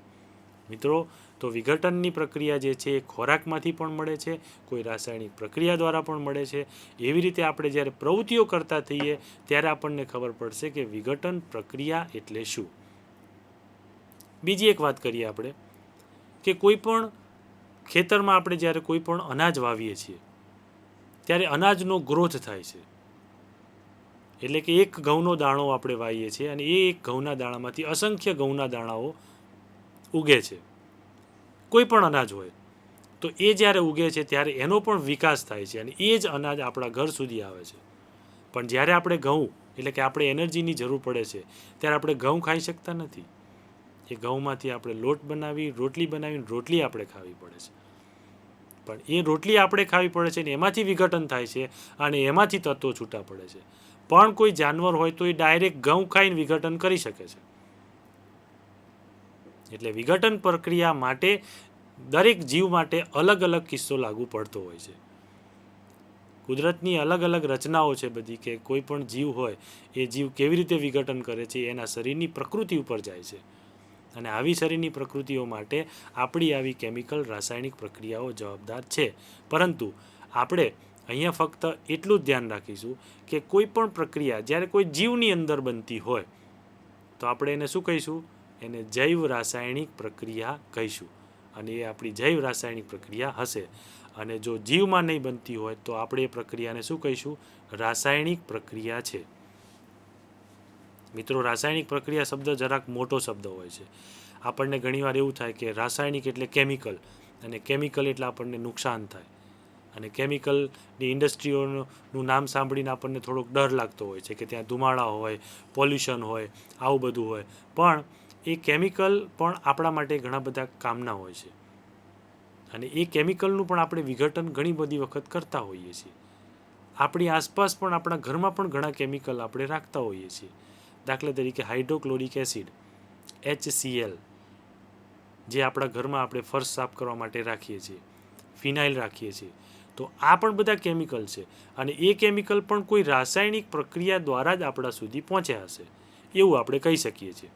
મિત્રો, તો વિઘટનની પ્રક્રિયા જે છે એ ખોરાકમાંથી પણ મળે છે, કોઈ રાસાયણિક પ્રક્રિયા દ્વારા પણ મળે છે. એવી રીતે આપણે જ્યારે પ્રવૃત્તિઓ કરતા થઈએ ત્યારે આપણને ખબર પડશે કે વિઘટન પ્રક્રિયા એટલે શું. બીજી એક વાત કરીએ આપણે કે કોઈ પણ ખેતરમાં આપણે જ્યારે કોઈ પણ અનાજ વાવીએ છીએ ત્યારે અનાજનો ગ્રોથ થાય છે. એટલે કે એક ઘઉંનો દાણો આપણે વાવીએ છીએ અને એ એક ઘઉંના દાણામાંથી અસંખ્ય ઘઉંના દાણાઓ ઉગે છે. કોઈ પણ અનાજ હોય તો એ જ્યારે ઉગે છે ત્યારે એનો પણ વિકાસ થાય છે અને એ જ અનાજ આપણા ઘર સુધી આવે છે. પણ જ્યારે આપણે ઘઉં એટલે કે આપણે એનર્જીની જરૂર પડે છે ત્યારે આપણે ઘઉં ખાઈ શકતા નથી. એ ઘઉંમાંથી આપણે લોટ બનાવી, રોટલી આપણે ખાવી પડે છે. પણ એ રોટલી આપણે ખાવી પડે છે ને એમાંથી વિઘટન થાય છે અને એમાંથી તત્વો છૂટા પડે છે. પણ કોઈ જાનવર હોય તો એ ડાયરેક્ટ ઘઉં ખાઈને વિઘટન કરી શકે છે. એટલે વિઘટન પ્રક્રિયા માટે દરેક જીવ માટે અલગ અલગ કિસ્સો લાગુ પડતો હોય છે. કુદરતની અલગ અલગ રચનાઓ છે બધી, કે કોઈ પણ જીવ હોય એ જીવ કેવી રીતે વિઘટન કરે છે એના શરીરની પ્રકૃતિ ઉપર જાય છે. અને આવી શરીરની પ્રકૃતિઓ માટે આપણી આવી કેમિકલ રાસાયણિક પ્રક્રિયાઓ જવાબદાર છે. પરંતુ આપણે અહીંયા ફક્ત એટલું જ ધ્યાન રાખીશું કે કોઈ પણ પ્રક્રિયા જ્યારે કોઈ જીવની અંદર બનતી હોય તો આપણે એને શું કહીશું? એને જૈવ રાસાયણિક પ્રક્રિયા કહીશું. અને એ આપણી જૈવ રાસાયણિક પ્રક્રિયા હશે. અને જો જીવમાં નહીં બનતી હોય તો આપણે એ પ્રક્રિયાને શું કહીશું? રાસાયણિક પ્રક્રિયા છે. મિત્રો, રાસાયણિક પ્રક્રિયા શબ્દ જરાક મોટો શબ્દ હોય છે. આપણને ઘણીવાર એવું થાય કે રાસાયણિક એટલે કેમિકલ, અને કેમિકલ એટલે આપણને નુકસાન થાય. અને કેમિકલની ઇન્ડસ્ટ્રીઓનું નામ સાંભળીને આપણને થોડોક ડર લાગતો હોય છે કે ત્યાં ધુમાડા હોય, પોલ્યુશન હોય, આવું બધું હોય. પણ એ કેમિકલ પણ આપણા માટે ઘણા બધા કામના હોય છે. અને એ કેમિકલનું પણ આપણે વિઘટન ઘણી બધી વખત કરતા હોઈએ છીએ. આપણી આસપાસ પણ, આપણા ઘરમાં પણ ઘણા કેમિકલ આપણે રાખતા હોઈએ છીએ. દાખલા તરીકે હાઇડ્રોક્લોરિક એસિડ, HCl, જે આપણા ઘરમાં આપણે ફર્શ સાફ કરવા માટે રાખીએ છીએ, ફિનાઇલ રાખીએ છીએ. તો આ પણ બધા કેમિકલ છે. અને એ કેમિકલ પણ કોઈ રાસાયણિક પ્રક્રિયા દ્વારા જ આપણા સુધી પહોંચ્યા હશે, એવું આપણે કહી શકીએ છીએ.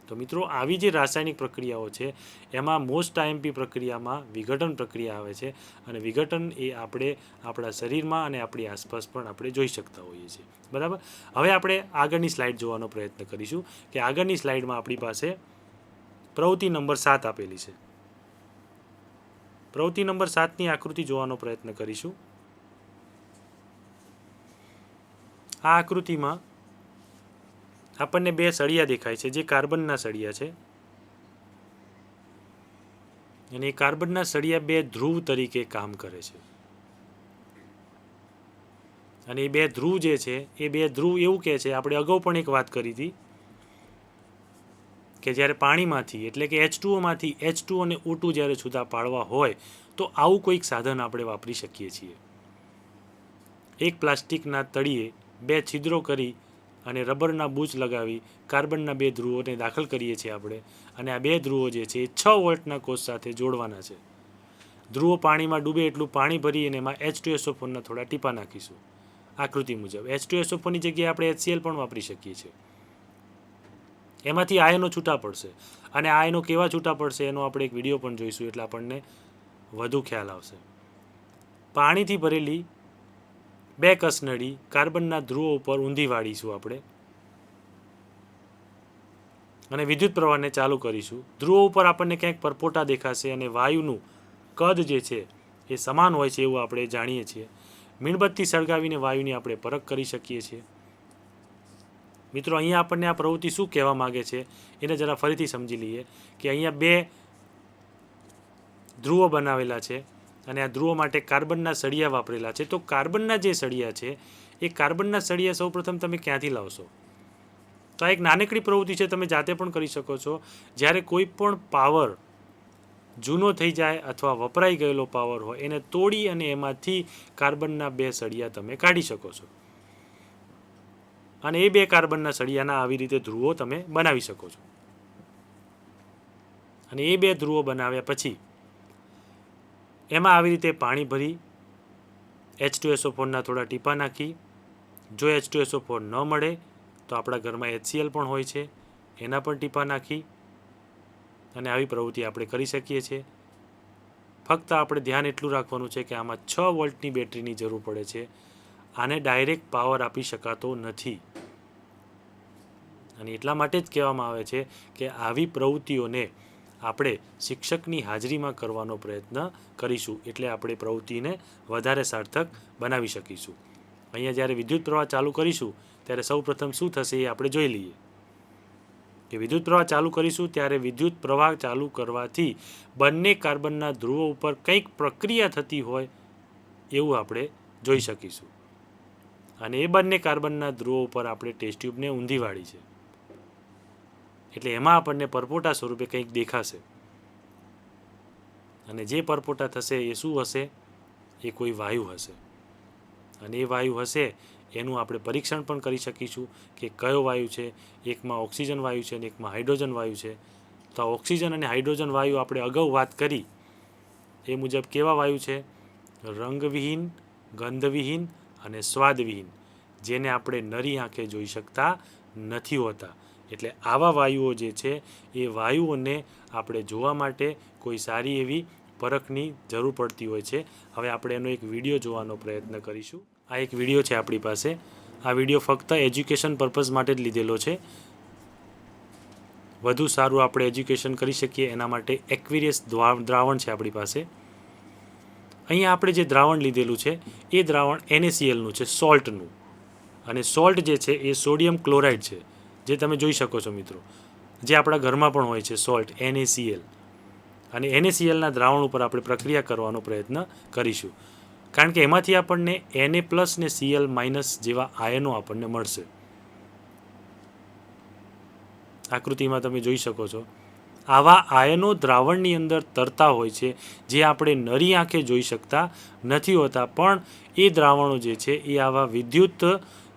તો મિત્રો, આવી જે રાસાયણિક પ્રક્રિયાઓ છે એમાં મોસ્ટ આઈએમપી પ્રક્રિયામાં વિઘટન પ્રક્રિયા આવે છે. અને વિઘટન એ આપણે આપણા શરીરમાં અને આપણી આસપાસ પણ આપણે જોઈ શકતા હોઈએ છીએ. બરાબર. હવે આપણે આગળની સ્લાઇડ જોવાનો પ્રયત્ન કરીશું કે આગળની સ્લાઇડમાં આપણી પાસે પ્રવૃત્તિ નંબર 7 આપેલી છે. પ્રવૃત્તિ નંબર 7ની આકૃતિ જોવાનો પ્રયત્ન કરીશું. આ આકૃતિમાં આપણને 2 સળિયા દેખાય છે, જે કાર્બનના સળિયા છે. અને એ કાર્બનના સળિયા 2 ધ્રુવ તરીકે કામ કરે છે. અને એ 2 ધ્રુવ જે છે એ 2 ધ્રુવ એવું કહે છે, આપણે અગાઉ પણ એક વાત કરી હતી કે જ્યારે પાણીમાંથી, એટલે કે H2O માંથી H2 અને O2 જ્યારે છૂટા પાડવા હોય તો આવું કોઈક સાધન આપણે વાપરી શકીએ છીએ. એક પ્લાસ્ટિકના તળિયે 2 છિદ્રો કરી અને રબરના બૂચ લગાવી કાર્બનના 2 ધ્રુવોને દાખલ કરીએ છીએ આપણે. અને આ 2 ધ્રુવો જે છે એ 6 વોલ્ટના કોષ સાથે જોડવાના છે. ધ્રુવો પાણીમાં ડૂબે એટલું પાણી ભરી અને એમાં H2SO4ના થોડા ટીપા નાખીશું. આકૃતિ મુજબ H2SO4ની જગ્યાએ આપણે HCl પણ વાપરી શકીએ છીએ. એમાંથી આયનો છૂટા પડશે. અને આયનો કેવા છૂટા પડશે એનો આપણે એક વિડીયો પણ જોઈશું, એટલે આપણને વધુ ખ્યાલ આવશે. પાણીથી ભરેલી 2 કસનળી કાર્બનના ધ્રુવો ઉપર ઊંધી વાળીશું આપણે, અને વિદ્યુત પ્રવાહને ચાલુ કરીશું. ધ્રુવો ઉપર આપણને ક્યાંક પરપોટા દેખાશે અને વાયુનું કદ જે છે એ સમાન હોય છે એવું આપણે જાણીએ છીએ. મીણબત્તી સળગાવીને વાયુની આપણે પરખ કરી શકીએ છીએ. મિત્રો, અહીંયા આપણને આ પ્રવૃત્તિ શું કહેવા માગે છે એને જરા ફરીથી સમજી લઈએ કે અહીંયા 2 ધ્રુવો બનાવેલા છે અને આ ધ્રુવો માટે કાર્બનના સળિયા વાપરેલા છે. તો કાર્બનના જે સળિયા છે એ કાર્બનના સળિયા સૌપ્રથમ તમે ક્યાંથી લાવશો? તો આ એક નાનકડી પ્રવૃત્તિ છે, તમે જાતે પણ કરી શકો છો. જ્યારે કોઈ પણ પાવર જૂનો થઈ જાય અથવા વપરાઈ ગયેલો પાવર હોય એને તોડી અને એમાંથી કાર્બનના 2 સળિયા તમે કાઢી શકો છો. અને એ 2 કાર્બનના સળિયાના આવી રીતે ધ્રુવો તમે બનાવી શકો છો. અને એ 2 ધ્રુવો બનાવ્યા પછી એમાં આવી રીતે પાણી ભરી H2SO4ના થોડા ટીપા નાખી, જો H2SO4 ન મળે તો આપણા ઘરમાં HCl પણ હોય છે, એના પણ ટીપા નાખી અને આવી પ્રવૃત્તિ આપણે કરી શકીએ છીએ. ફક્ત આપણે ધ્યાન એટલું રાખવાનું છે કે આમાં 6 વોલ્ટની બેટરીની જરૂર પડે છે. આને ડાયરેક્ટ પાવર આપી શકાતો નથી. અને એટલા માટે જ કહેવામાં આવે છે કે આવી પ્રવૃત્તિઓને આપણે શિક્ષકની હાજરીમાં કરવાનો પ્રયત્ન કરીશું, એટલે આપણે પ્રવૃત્તિને વધારે સાર્થક બનાવી શકીશું. અહીંયા જ્યારે વિદ્યુત પ્રવાહ ચાલુ કરીશું ત્યારે સૌપ્રથમ શું થશે એ આપણે જોઈ લઈએ. કે વિદ્યુત પ્રવાહ ચાલુ કરીશું ત્યારે વિદ્યુત પ્રવાહ ચાલુ કરવાથી બંને કાર્બનના ધ્રુવો ઉપર કંઈક પ્રક્રિયા થતી હોય એવું આપણે જોઈ શકીશું. અને એ બંને કાર્બનના ધ્રુવો ઉપર આપણે ટેસ્ટ ટ્યુબને ઊંધી વાળી છે, એટલે એમાં આપણને પરપોટા સ્વરૂપે કંઈક દેખાશે. અને જે પરપોટા થશે એ શું હશે? એ કોઈ વાયુ હશે. અને એ વાયુ હશે એનું આપણે પરીક્ષણ પણ કરી શકીશું કે કયો વાયુ છે. એકમાં ઓક્સિજન વાયુ છે અને એકમાં હાઇડ્રોજન વાયુ છે. તો આ ઓક્સિજન અને હાઇડ્રોજન વાયુ આપણે અગાઉ વાત કરી એ મુજબ કેવા વાયુ છે? રંગવિહીન ગંધવિહીન અને સ્વાદવિહીન, જેને આપણે નરી આંખે જોઈ શકતા નથી હોતા. એટલે આવા વાયુઓ જે છે એ વાયુઓને આપણે જોવા માટે કોઈ સારી એવી પરખની જરૂર પડતી હોય છે. હવે આપણે એનો એક વિડીયો જોવાનો પ્રયત્ન કરીશું. આ એક વિડીયો છે આપણી પાસે. આ વિડીયો ફક્ત એજ્યુકેશન પર્પઝ માટે જ લીધેલો છે. વધુ સારું આપણે એજ્યુકેશન કરી શકીએ એના માટે એક્વિરિયસ દ્રાવણ છે આપણી પાસે. અહીંયા આપણે જે દ્રાવણ લીધેલું છે એ દ્રાવણ NaClનું છે, સોલ્ટનું. અને સોલ્ટ જે છે એ સોડિયમ ક્લોરાઇડ છે, જે તમે જોઈ શકો છો મિત્રો, જે આપણા ઘરમાં પણ હોય છે સોલ્ટ NaCl. અને NaClના દ્રાવણ ઉપર આપણે પ્રક્રિયા કરવાનો પ્રયત્ન કરીશું, કારણ કે એમાંથી આપણને Na+ ને Cl- જેવા આયનો આપણને મળશે. આકૃતિમાં તમે જોઈ શકો છો આવા આયનો દ્રાવણની અંદર તરતા હોય છે, જે આપણે નરી આંખે જોઈ શકતા નથી હોતા. પણ એ દ્રાવણો જે છે એ આવા વિદ્યુત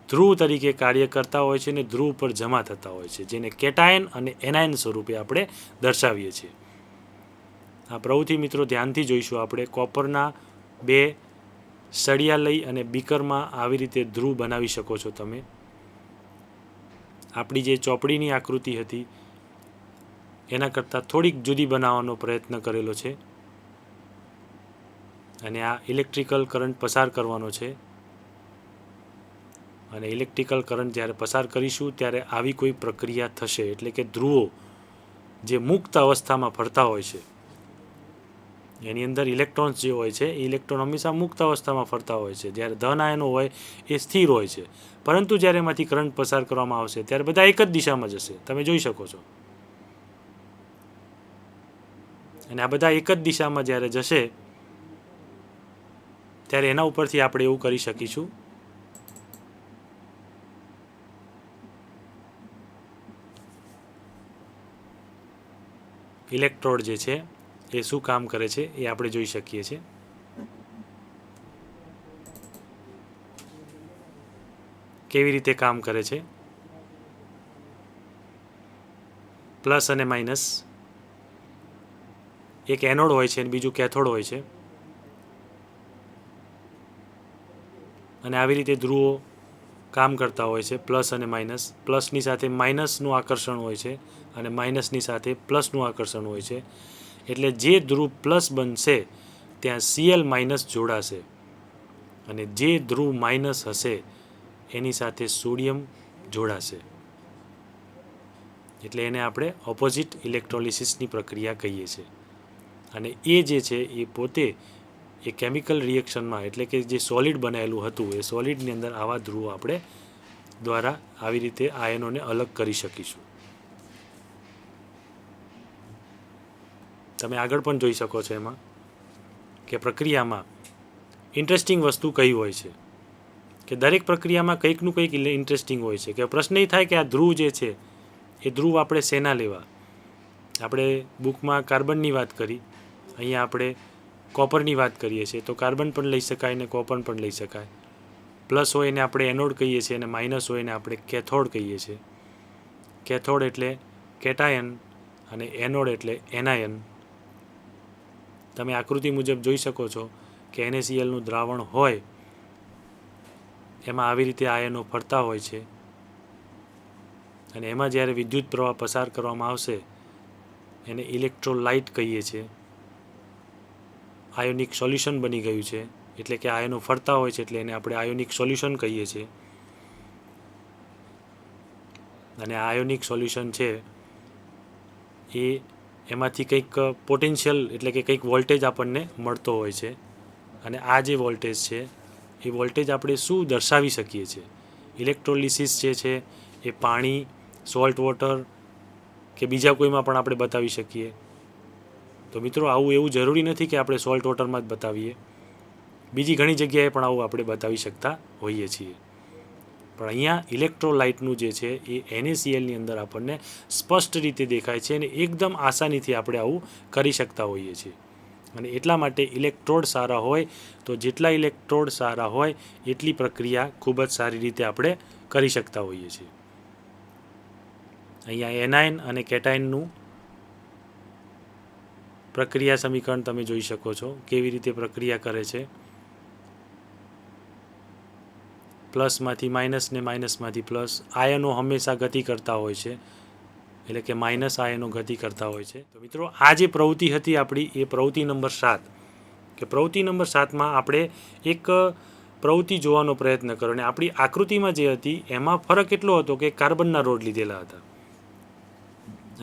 ધ્રુવ તરીકે કાર્ય કરતા હોય છે અને ધ્રુવ પર જમા થતા હોય છે, જેને કેટાયન અને એનાયન સ્વરૂપે આપણે દર્શાવીએ છીએ. આ પ્રવૃત્તિ મિત્રો ધ્યાનથી જોઈશું આપણે. કોપરના 2 સળિયા લઈ અને બીકરમાં આવી રીતે ધ્રુવ બનાવી શકો છો તમે. આપણી જે ચોપડીની આકૃતિ હતી એના કરતાં થોડીક જુદી બનાવવાનો પ્રયત્ન કરેલો છે. અને આ ઇલેક્ટ્રિકલ કરંટ પસાર કરવાનો છે. અને ઇલેક્ટ્રિકલ કરંટ જ્યારે પસાર કરીશું ત્યારે આવી કોઈ પ્રક્રિયા થશે. એટલે કે ધ્રુવો જે મુક્ત અવસ્થામાં ફરતા હોય છે, એની અંદર ઇલેક્ટ્રોન્સ જે હોય છે એ ઇલેક્ટ્રોન હંમેશા મુક્ત અવસ્થામાં ફરતા હોય છે. જ્યારે ધન આયનો હોય એ સ્થિર હોય છે. પરંતુ જ્યારે એમાંથી કરંટ પસાર કરવામાં આવશે ત્યારે બધા એક જ દિશામાં જશે, તમે જોઈ શકો છો. અને આ બધા એક જ દિશામાં જ્યારે જશે ત્યારે એના ઉપરથી આપણે એવું કરી શકીશું ઇલેક્ટ્રોડ જે છે એ શું કામ કરે છે એ આપણે જોઈ શકીએ છીએ. કેવી રીતે કામ કરે છે. પ્લસ અને માઇનસ, એક એનોડ હોય છે અને બીજું કેથોડ હોય છે. અને આવી રીતે ધ્રુવો કામ કરતા હોય છે, પ્લસ અને માઇનસ. પ્લસની સાથે માઇનસનું આકર્ષણ હોય છે અને માઇનસની સાથે પ્લસનું આકર્ષણ હોય છે. એટલે જે ધ્રુવ પ્લસ બનશે ત્યાં Cl- જોડાશે અને જે ધ્રુવ માઇનસ હશે એની સાથે સોડિયમ જોડાશે. એટલે એને આપણે ઓપોઝિટ ઇલેક્ટ્રોલિસિસની પ્રક્રિયા કહીએ છીએ. અને એ જે છે એ પોતે એ કેમિકલ રિએક્શનમાં, એટલે કે જે સોલિડ બનાવેલું હતું એ સોલિડની અંદર આવા ધ્રુવો આપણે દ્વારા આવી રીતે આયનોને અલગ કરી શકીશું. તમે આગળ પણ જોઈ શકો છો એમાં કે પ્રક્રિયામાં ઇન્ટરેસ્ટિંગ વસ્તુ કઈ હોય છે, કે દરેક પ્રક્રિયામાં કંઈકનું કંઈક ઇન્ટરેસ્ટિંગ હોય છે. કે પ્રશ્ન એ થાય કે આ ધ્રુવ જે છે એ ધ્રુવ આપણે શેના લેવા. આપણે બુકમાં કાર્બનની વાત કરી, અહીંયા આપણે કોપરની વાત કરીએ છીએ. તો કાર્બન પણ લઈ શકાય ને કોપર પણ લઈ શકાય. પ્લસ હોય એને આપણે એનોડ કહીએ છીએ અને માઇનસ હોય એને આપણે કેથોડ કહીએ છીએ. કેથોડ એટલે કેટાયન અને એનોડ એટલે એનાયન. તમે આકૃતિ મુજબ જોઈ શકો છો કે NaClનું દ્રાવણ હોય એમાં આવી રીતે આયનો ફરતા હોય છે. અને એમાં જ્યારે વિદ્યુત પ્રવાહ પસાર કરવામાં આવશે એને ઇલેક્ટ્રોલાઇટ કહીએ છીએ. આયોનિક સોલ્યુશન બની ગયું છે, એટલે કે આયનો ફરતા હોય છે એટલે એને આપણે આયોનિક સોલ્યુશન કહીએ છીએ. અને આ આયોનિક સોલ્યુશન છે એ એમાંથી કંઈક પોટેન્શિયલ, એટલે કે કંઈક વોલ્ટેજ આપણને મળતો હોય છે. અને આ જે વોલ્ટેજ છે એ વોલ્ટેજ આપણે શું દર્શાવી શકીએ છીએ. ઇલેક્ટ્રોલિસિસ જે છે એ પાણી, સોલ્ટ વોટર કે બીજા કોઈમાં પણ આપણે બતાવી શકીએ. તો મિત્રો આવું એવું જરૂરી નથી કે આપણે સોલ્ટ વોટરમાં જ બતાવીએ, બીજી ઘણી જગ્યાએ પણ આવું આપણે બતાવી શકતા હોઈએ છીએ. પણ અહીંયા ઇલેક્ટ્રોલાઇટનું જે છે એ NaClની અંદર આપણને સ્પષ્ટ રીતે દેખાય છે અને એકદમ આસાનીથી આપણે આવું કરી શકતા હોઈએ છીએ. અને એટલા માટે ઇલેક્ટ્રોડ સારા હોય તો જેટલા ઇલેક્ટ્રોડ સારા હોય એટલી પ્રક્રિયા ખૂબ જ સારી રીતે આપણે કરી શકતા હોઈએ છીએ. અહીંયા એનાયન અને કેટાયનનું પ્રક્રિયા સમીકરણ તમે જોઈ શકો છો કેવી રીતે પ્રક્રિયા કરે છે. પ્લસમાંથી માઇનસ ને માઇનસમાંથી પ્લસ. આયનો હંમેશા ગતિ કરતા હોય છે, એટલે કે માઇનસ આયનો ગતિ કરતા હોય છે. તો મિત્રો આ જે પ્રવૃત્તિ હતી આપણી એ પ્રવૃત્તિ નંબર 7, કે પ્રવૃત્તિ નંબર 7માં આપણે એક પ્રવૃત્તિ જોવાનો પ્રયત્ન કરો. અને આપણી આકૃતિમાં જે હતી એમાં ફરક એટલો હતો કે કાર્બનના રોડ લીધેલા હતા,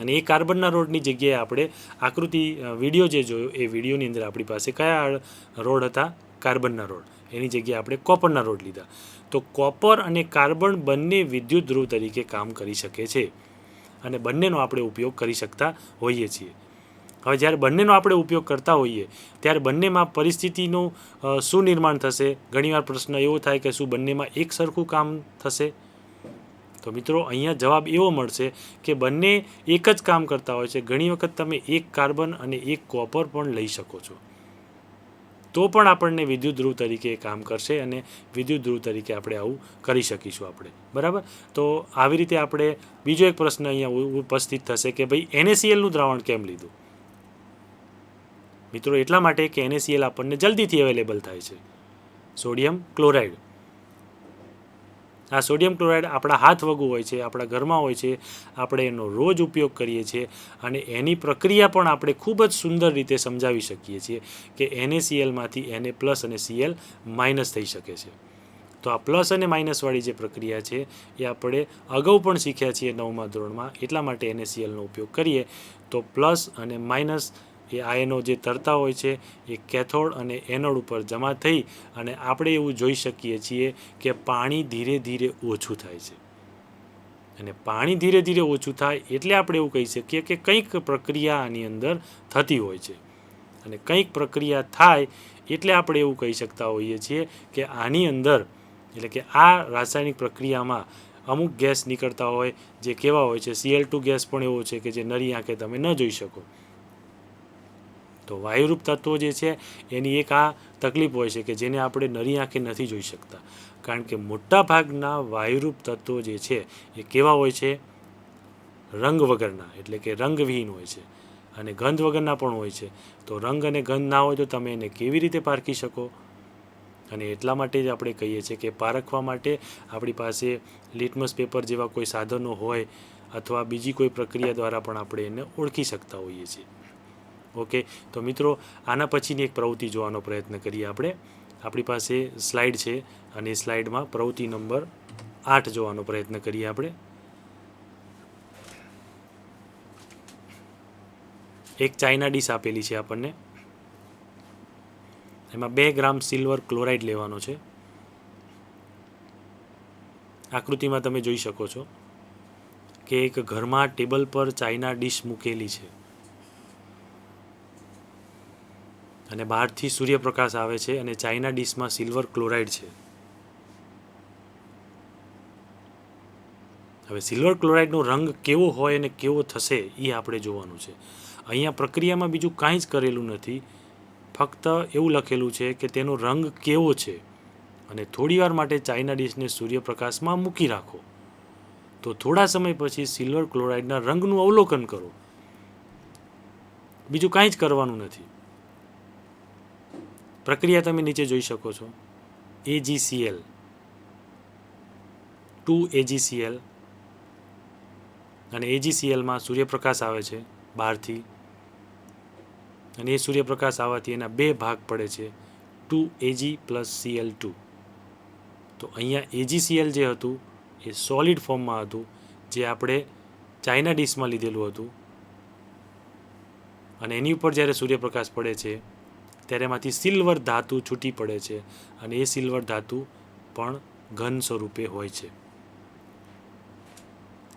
અને એ કાર્બનના રોડની જગ્યાએ આપણે આકૃતિ વિડીયો જે જોયો એ વિડીયોની અંદર આપણી પાસે કયા રોડ હતા? કાર્બનના રોડ. એની જગ્યાએ આપણે કોપરના રોડ લીધા. તો કોપર અને કાર્બન બંને વિદ્યુત ધ્રુવ તરીકે કામ કરી શકે છે, અને બંનેનો આપણે ઉપયોગ કરી શકતા હોઈએ છીએ. હવે જ્યારે બંનેનો આપણે ઉપયોગ કરતા હોઈએ ત્યારે બંનેમાં પરિસ્થિતિનું શું નિર્માણ થશે? ઘણીવાર પ્રશ્ન એવો થાય કે શું બંનેમાં એક સરખું કામ થશે? તો મિત્રો અહીંયા જવાબ એવો મળશે કે બંને એક જ કામ કરતા હોય છે. ઘણી વખત તમે એક કાર્બન અને એક કોપર પણ લઈ શકો છો, તો પણ આપણને વિદ્યુત ધ્રુવ તરીકે કામ કરશે, અને વિદ્યુત ધ્રુવ તરીકે આપણે આવું કરી શકીશું આપણે. બરાબર? તો આવી રીતે આપણે બીજો એક પ્રશ્ન અહીંયા ઉપસ્થિત થશે કે ભાઈ NaClનું દ્રાવણ કેમ લીધું? મિત્રો એટલા માટે કે NaCl આપણને જલ્દીથી અવેલેબલ થાય છે. Sodium chloride. આ સોડિયમ ક્લોરાઇડ આપણા હાથ વગું હોય છે, આપણા ઘરમાં હોય છે, આપણે એનો રોજ ઉપયોગ કરીએ છીએ, અને એની પ્રક્રિયા પણ આપણે ખૂબ જ સુંદર રીતે સમજાવી શકીએ છીએ કે NaClમાંથી Na+ અને Cl- થઈ શકે છે. તો આ પ્લસ અને માઇનસવાળી જે પ્રક્રિયા છે એ આપણે અગાઉ પણ શીખ્યા છીએ 9મા ધોરણમાં. એટલા માટે NaClનો ઉપયોગ કરીએ તો પ્લસ અને માઇનસ એ આયનો જે તરતા હોય છે એ કેથોડ અને એનોડ ઉપર જમા થઈ અને આપણે એવું જોઈ શકીએ છીએ કે પાણી ધીરે ધીરે ઓછું થાય છે. અને પાણી ધીરે ધીરે ઓછું થાય એટલે આપણે એવું કહી શકીએ કે કંઈક પ્રક્રિયા આની અંદર થતી હોય છે, અને કંઈક પ્રક્રિયા થાય એટલે આપણે એવું કહી શકતા હોઈએ છીએ કે આની અંદર, એટલે કે આ રાસાયણિક પ્રક્રિયામાં અમુક ગેસ નીકળતા હોય જે કેવા હોય છે? Cl2 ગેસ પણ એવો છે કે જે નરી આંખે તમે ન જોઈ શકો. તો વાયુરૂપ તત્વો જે છે એની એક આ તકલીફ હોય છે કે જેને આપણે નરી આંખે નથી જોઈ શકતા, કારણ કે મોટા ભાગના વાયુરૂપ તત્વો જે છે એ કેવા હોય છે? રંગ વગરના, એટલે કે રંગવિહીન હોય છે, અને ગંધ વગરના પણ હોય છે. તો રંગ અને ગંધ ના હોય તો તમે એને કેવી રીતે પારખી શકો? અને એટલા માટે જ આપણે કહીએ છીએ કે પારખવા માટે આપણી પાસે લિટમસ પેપર જેવા કોઈ સાધનો હોય, અથવા બીજી કોઈ પ્રક્રિયા દ્વારા પણ આપણે એને ઓળખી શકતા હોઈએ છીએ. ઓકે, તો મિત્રો આના પછીની એક પ્રવૃત્તિ જોવાનો પ્રયત્ન કરીએ આપણે. આપણી પાસે સ્લાઇડ છે, અને એ સ્લાઇડમાં પ્રવૃત્તિ નંબર 8 જોવાનો પ્રયત્ન કરીએ આપણે. એક ચાઇના ડીશ આપેલી છે આપણને, એમાં 2 ગ્રામ સિલ્વર ક્લોરાઇડ લેવાનો છે. આકૃતિમાં તમે જોઈ શકો છો કે એક ઘરમાં ટેબલ પર ચાઇના ડીશ મૂકેલી છે, અને બહારથી સૂર્યપ્રકાશ આવે છે, અને ચાઇના ડીશમાં સિલ્વર ક્લોરાઇડ છે. હવે સિલ્વર ક્લોરાઇડનો રંગ કેવો હોય અને કેવો થશે એ આપણે જોવાનું છે. અહીંયા પ્રક્રિયામાં બીજું કાંઈ જ કરેલું નથી, ફક્ત એવું લખેલું છે કે તેનો રંગ કેવો છે, અને થોડીવાર માટે ચાઇના ડીશને સૂર્યપ્રકાશમાં મૂકી રાખો. તો થોડા સમય પછી સિલ્વર ક્લોરાઇડના રંગનું અવલોકન કરો. બીજું કાંઈ જ કરવાનું નથી. પ્રક્રિયા તમે નીચે જોઈ શકો છો. AgCl, 2AgCl, અને AgClમાં સૂર્યપ્રકાશ આવે છે બહારથી, અને એ સૂર્યપ્રકાશ આવવાથી એના 2 ભાગ પડે છે, 2Ag + Cl2. તો અહીંયા AgCl જે હતું એ સોલિડ ફોર્મમાં હતું, જે આપણે ચાઇના ડીશમાં લીધેલું હતું, અને એની ઉપર જ્યારે સૂર્યપ્રકાશ પડે છે ત્યારે એમાંથી સિલ્વર ધાતુ છૂટી પડે છે, અને એ સિલ્વર ધાતુ પણ ઘન સ્વરૂપે હોય છે.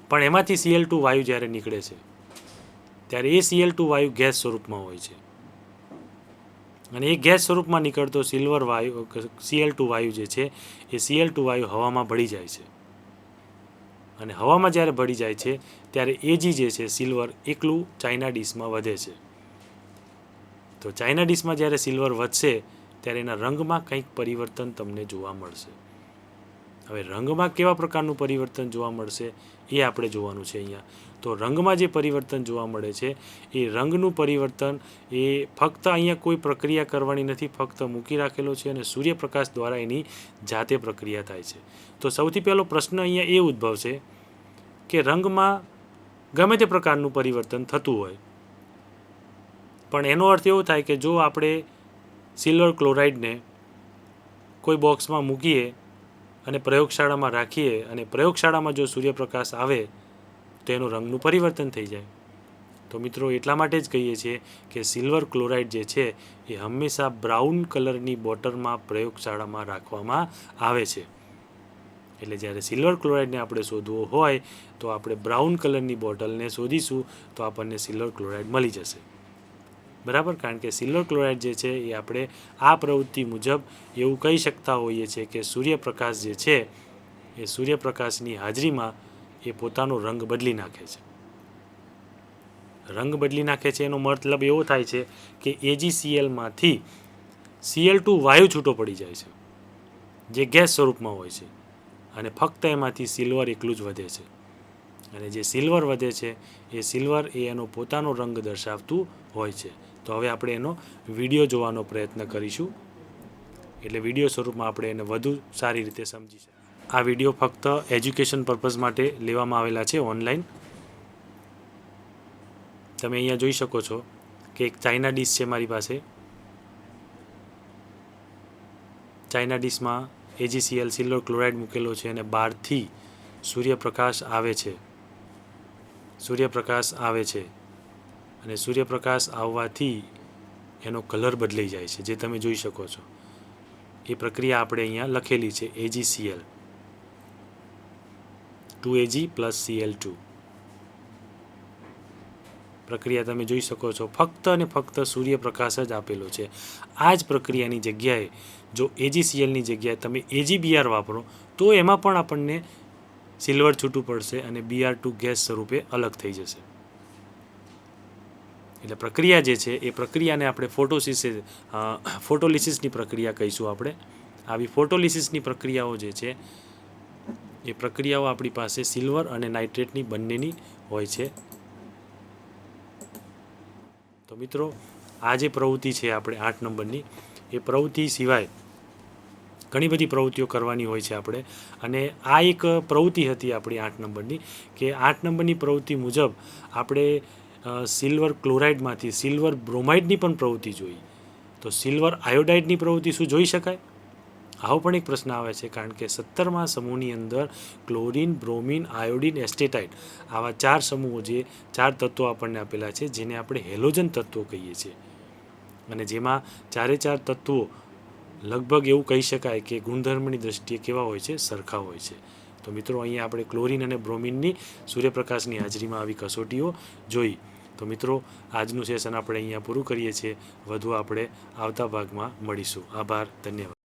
પણ એમાંથી Cl2 વાયુ જ્યારે નીકળે છે ત્યારે એ Cl2 વાયુ ગેસ સ્વરૂપમાં હોય છે, અને એ ગેસ સ્વરૂપમાં નીકળતો સિલ્વર વાયુ Cl2 વાયુ જે છે એ Cl2 વાયુ હવામાં ભળી જાય છે, અને હવામાં જ્યારે ભળી જાય છે ત્યારે Ag જે છે સિલ્વર એકલું ચાઇના ડીશમાં વધે છે. તો ચાઇના ડીશમાં જ્યારે સિલ્વર વધશે ત્યારે એના રંગમાં કંઈક પરિવર્તન તમને જોવા મળશે. હવે રંગમાં કેવા પ્રકારનું પરિવર્તન જોવા મળશે એ આપણે જોવાનું છે અહીંયા. તો રંગમાં જે પરિવર્તન જોવા મળે છે એ રંગનું પરિવર્તન એ ફક્ત અહીંયા કોઈ પ્રક્રિયા કરવાની નથી, ફક્ત મૂકી રાખેલો છે અને સૂર્યપ્રકાશ દ્વારા એની જાતે પ્રક્રિયા થાય છે. તો સૌથી પહેલો પ્રશ્ન અહીંયા એ ઉદ્ભવશે કે રંગમાં ગમે તે પ્રકારનું પરિવર્તન થતું હોય, પણ એનો અર્થ એવો થાય કે જો આપણે સિલ્વર ક્લોરાઇડને કોઈ બોક્સમાં મૂકીએ અને પ્રયોગશાળામાં રાખીએ અને પ્રયોગશાળામાં જો સૂર્યપ્રકાશ આવે તો એનું રંગનું પરિવર્તન થઈ જાય. તો મિત્રો એટલા માટે જ કહીએ છીએ કે સિલ્વર ક્લોરાઇડ જે છે એ હંમેશા બ્રાઉન કલરની બોટલમાં પ્રયોગશાળામાં રાખવામાં આવે છે. એટલે જ્યારે સિલ્વર ક્લોરાઇડને આપણે શોધવો હોય તો આપણે બ્રાઉન કલરની બોટલને શોધીશું તો આપણને સિલ્વર ક્લોરાઇડ મળી જશે. બરાબર, કારણ કે સિલ્વર ક્લોરાઇડ જે છે એ આપણે આ પ્રવૃત્તિ મુજબ એવું કહી શકતા હોઈએ છીએ કે સૂર્યપ્રકાશ જે છે એ સૂર્યપ્રકાશની હાજરીમાં એ પોતાનો રંગ બદલી નાખે છે. રંગ બદલી નાખે છે એનો મતલબ એવો થાય છે કે AgClમાંથી Cl2 વાયુ છૂટો પડી જાય છે જે ગેસ સ્વરૂપમાં હોય છે અને ફક્ત એમાંથી સિલ્વર એકલું જ વધે છે. અને જે સિલ્વર વધે છે એ સિલ્વર એ એનો પોતાનો રંગ દર્શાવતું હોય છે. તો હવે આપણે એનો વિડીયો જોવાનો પ્રયત્ન કરીશું, એટલે વિડીયો સ્વરૂપમાં આપણે એને વધુ સારી રીતે સમજી શકીએ. આ વિડીયો ફક્ત એજ્યુકેશન પર્પઝ માટે લેવામાં આવેલા છે ઓનલાઈન. તમે અહીંયા જોઈ શકો છો કે એક ચાઇના ડીશ છે મારી પાસે. ચાઇના ડીશમાં AgCl સિલ્વર ક્લોરાઇડ મૂકેલો છે અને બહારથી સૂર્યપ્રકાશ આવે છે. સૂર્યપ્રકાશ આવે છે અને સૂર્યપ્રકાશ આવવાથી એનો કલર બદલાઈ જાય છે, જે તમે જોઈ શકો છો. એ પ્રક્રિયા આપણે અહીંયા લખેલી છે AgCl 2Ag + Cl2 પ્રક્રિયા તમે જોઈ શકો છો. ફક્ત અને ફક્ત સૂર્યપ્રકાશ જ આપેલો છે. આ જ પ્રક્રિયાની જગ્યાએ જો AgClની જગ્યાએ તમે AgBr વાપરો તો એમાં પણ આપણને સિલ્વર છૂટું પડશે અને Br2 ગેસ સ્વરૂપે અલગ થઈ જશે. એટલે પ્રક્રિયા જે છે એ પ્રક્રિયાને આપણે ફોટોલિસિસની પ્રક્રિયા કહીશું આપણે. આવી ફોટોલિસિસની પ્રક્રિયાઓ જે છે એ પ્રક્રિયાઓ આપણી પાસે સિલ્વર અને નાઇટ્રેટની બંનેની હોય છે. તો મિત્રો આ જે પ્રવૃત્તિ છે આપણે 8 નંબરની, એ પ્રવૃત્તિ સિવાય ઘણી બધી પ્રવૃત્તિઓ કરવાની હોય છે આપણે. અને આ એક પ્રવૃત્તિ હતી આપણી 8 નંબરની કે 8 નંબરની પ્રવૃત્તિ મુજબ આપણે સિલ્વર ક્લોરાઇડમાંથી સિલ્વર બ્રોમાઇડની પણ પ્રવૃત્તિ જોઈ. તો સિલ્વર આયોડાઇડની પ્રવૃત્તિ શું જોઈ શકાય? આવો પણ એક પ્રશ્ન આવે છે, કારણ કે 17મા સમૂહની અંદર ક્લોરીન, બ્રોમિન, આયોડિન, એસ્ટેટાઇટ આવા 4 સમૂહો, જે 4 તત્વો આપણને આપેલા છે, જેને આપણે હેલોજન તત્વો કહીએ છીએ. અને જેમાં 4 તત્વો લગભગ એવું કહી શકાય કે ગુણધર્મની દ્રષ્ટિએ કેવા હોય છે? સરખા હોય છે. તો મિત્રો અહીંયા આપણે ક્લોરીન અને બ્રોમિનની સૂર્યપ્રકાશની હાજરીમાં આવી કસોટીઓ જોઈ. તો મિત્રો આજનું સેશન આપણે અહીંયા પૂરું કરીએ છીએ. વધુ આપણે આવતા ભાગમાં મળીશું. આભાર, ધન્યવાદ.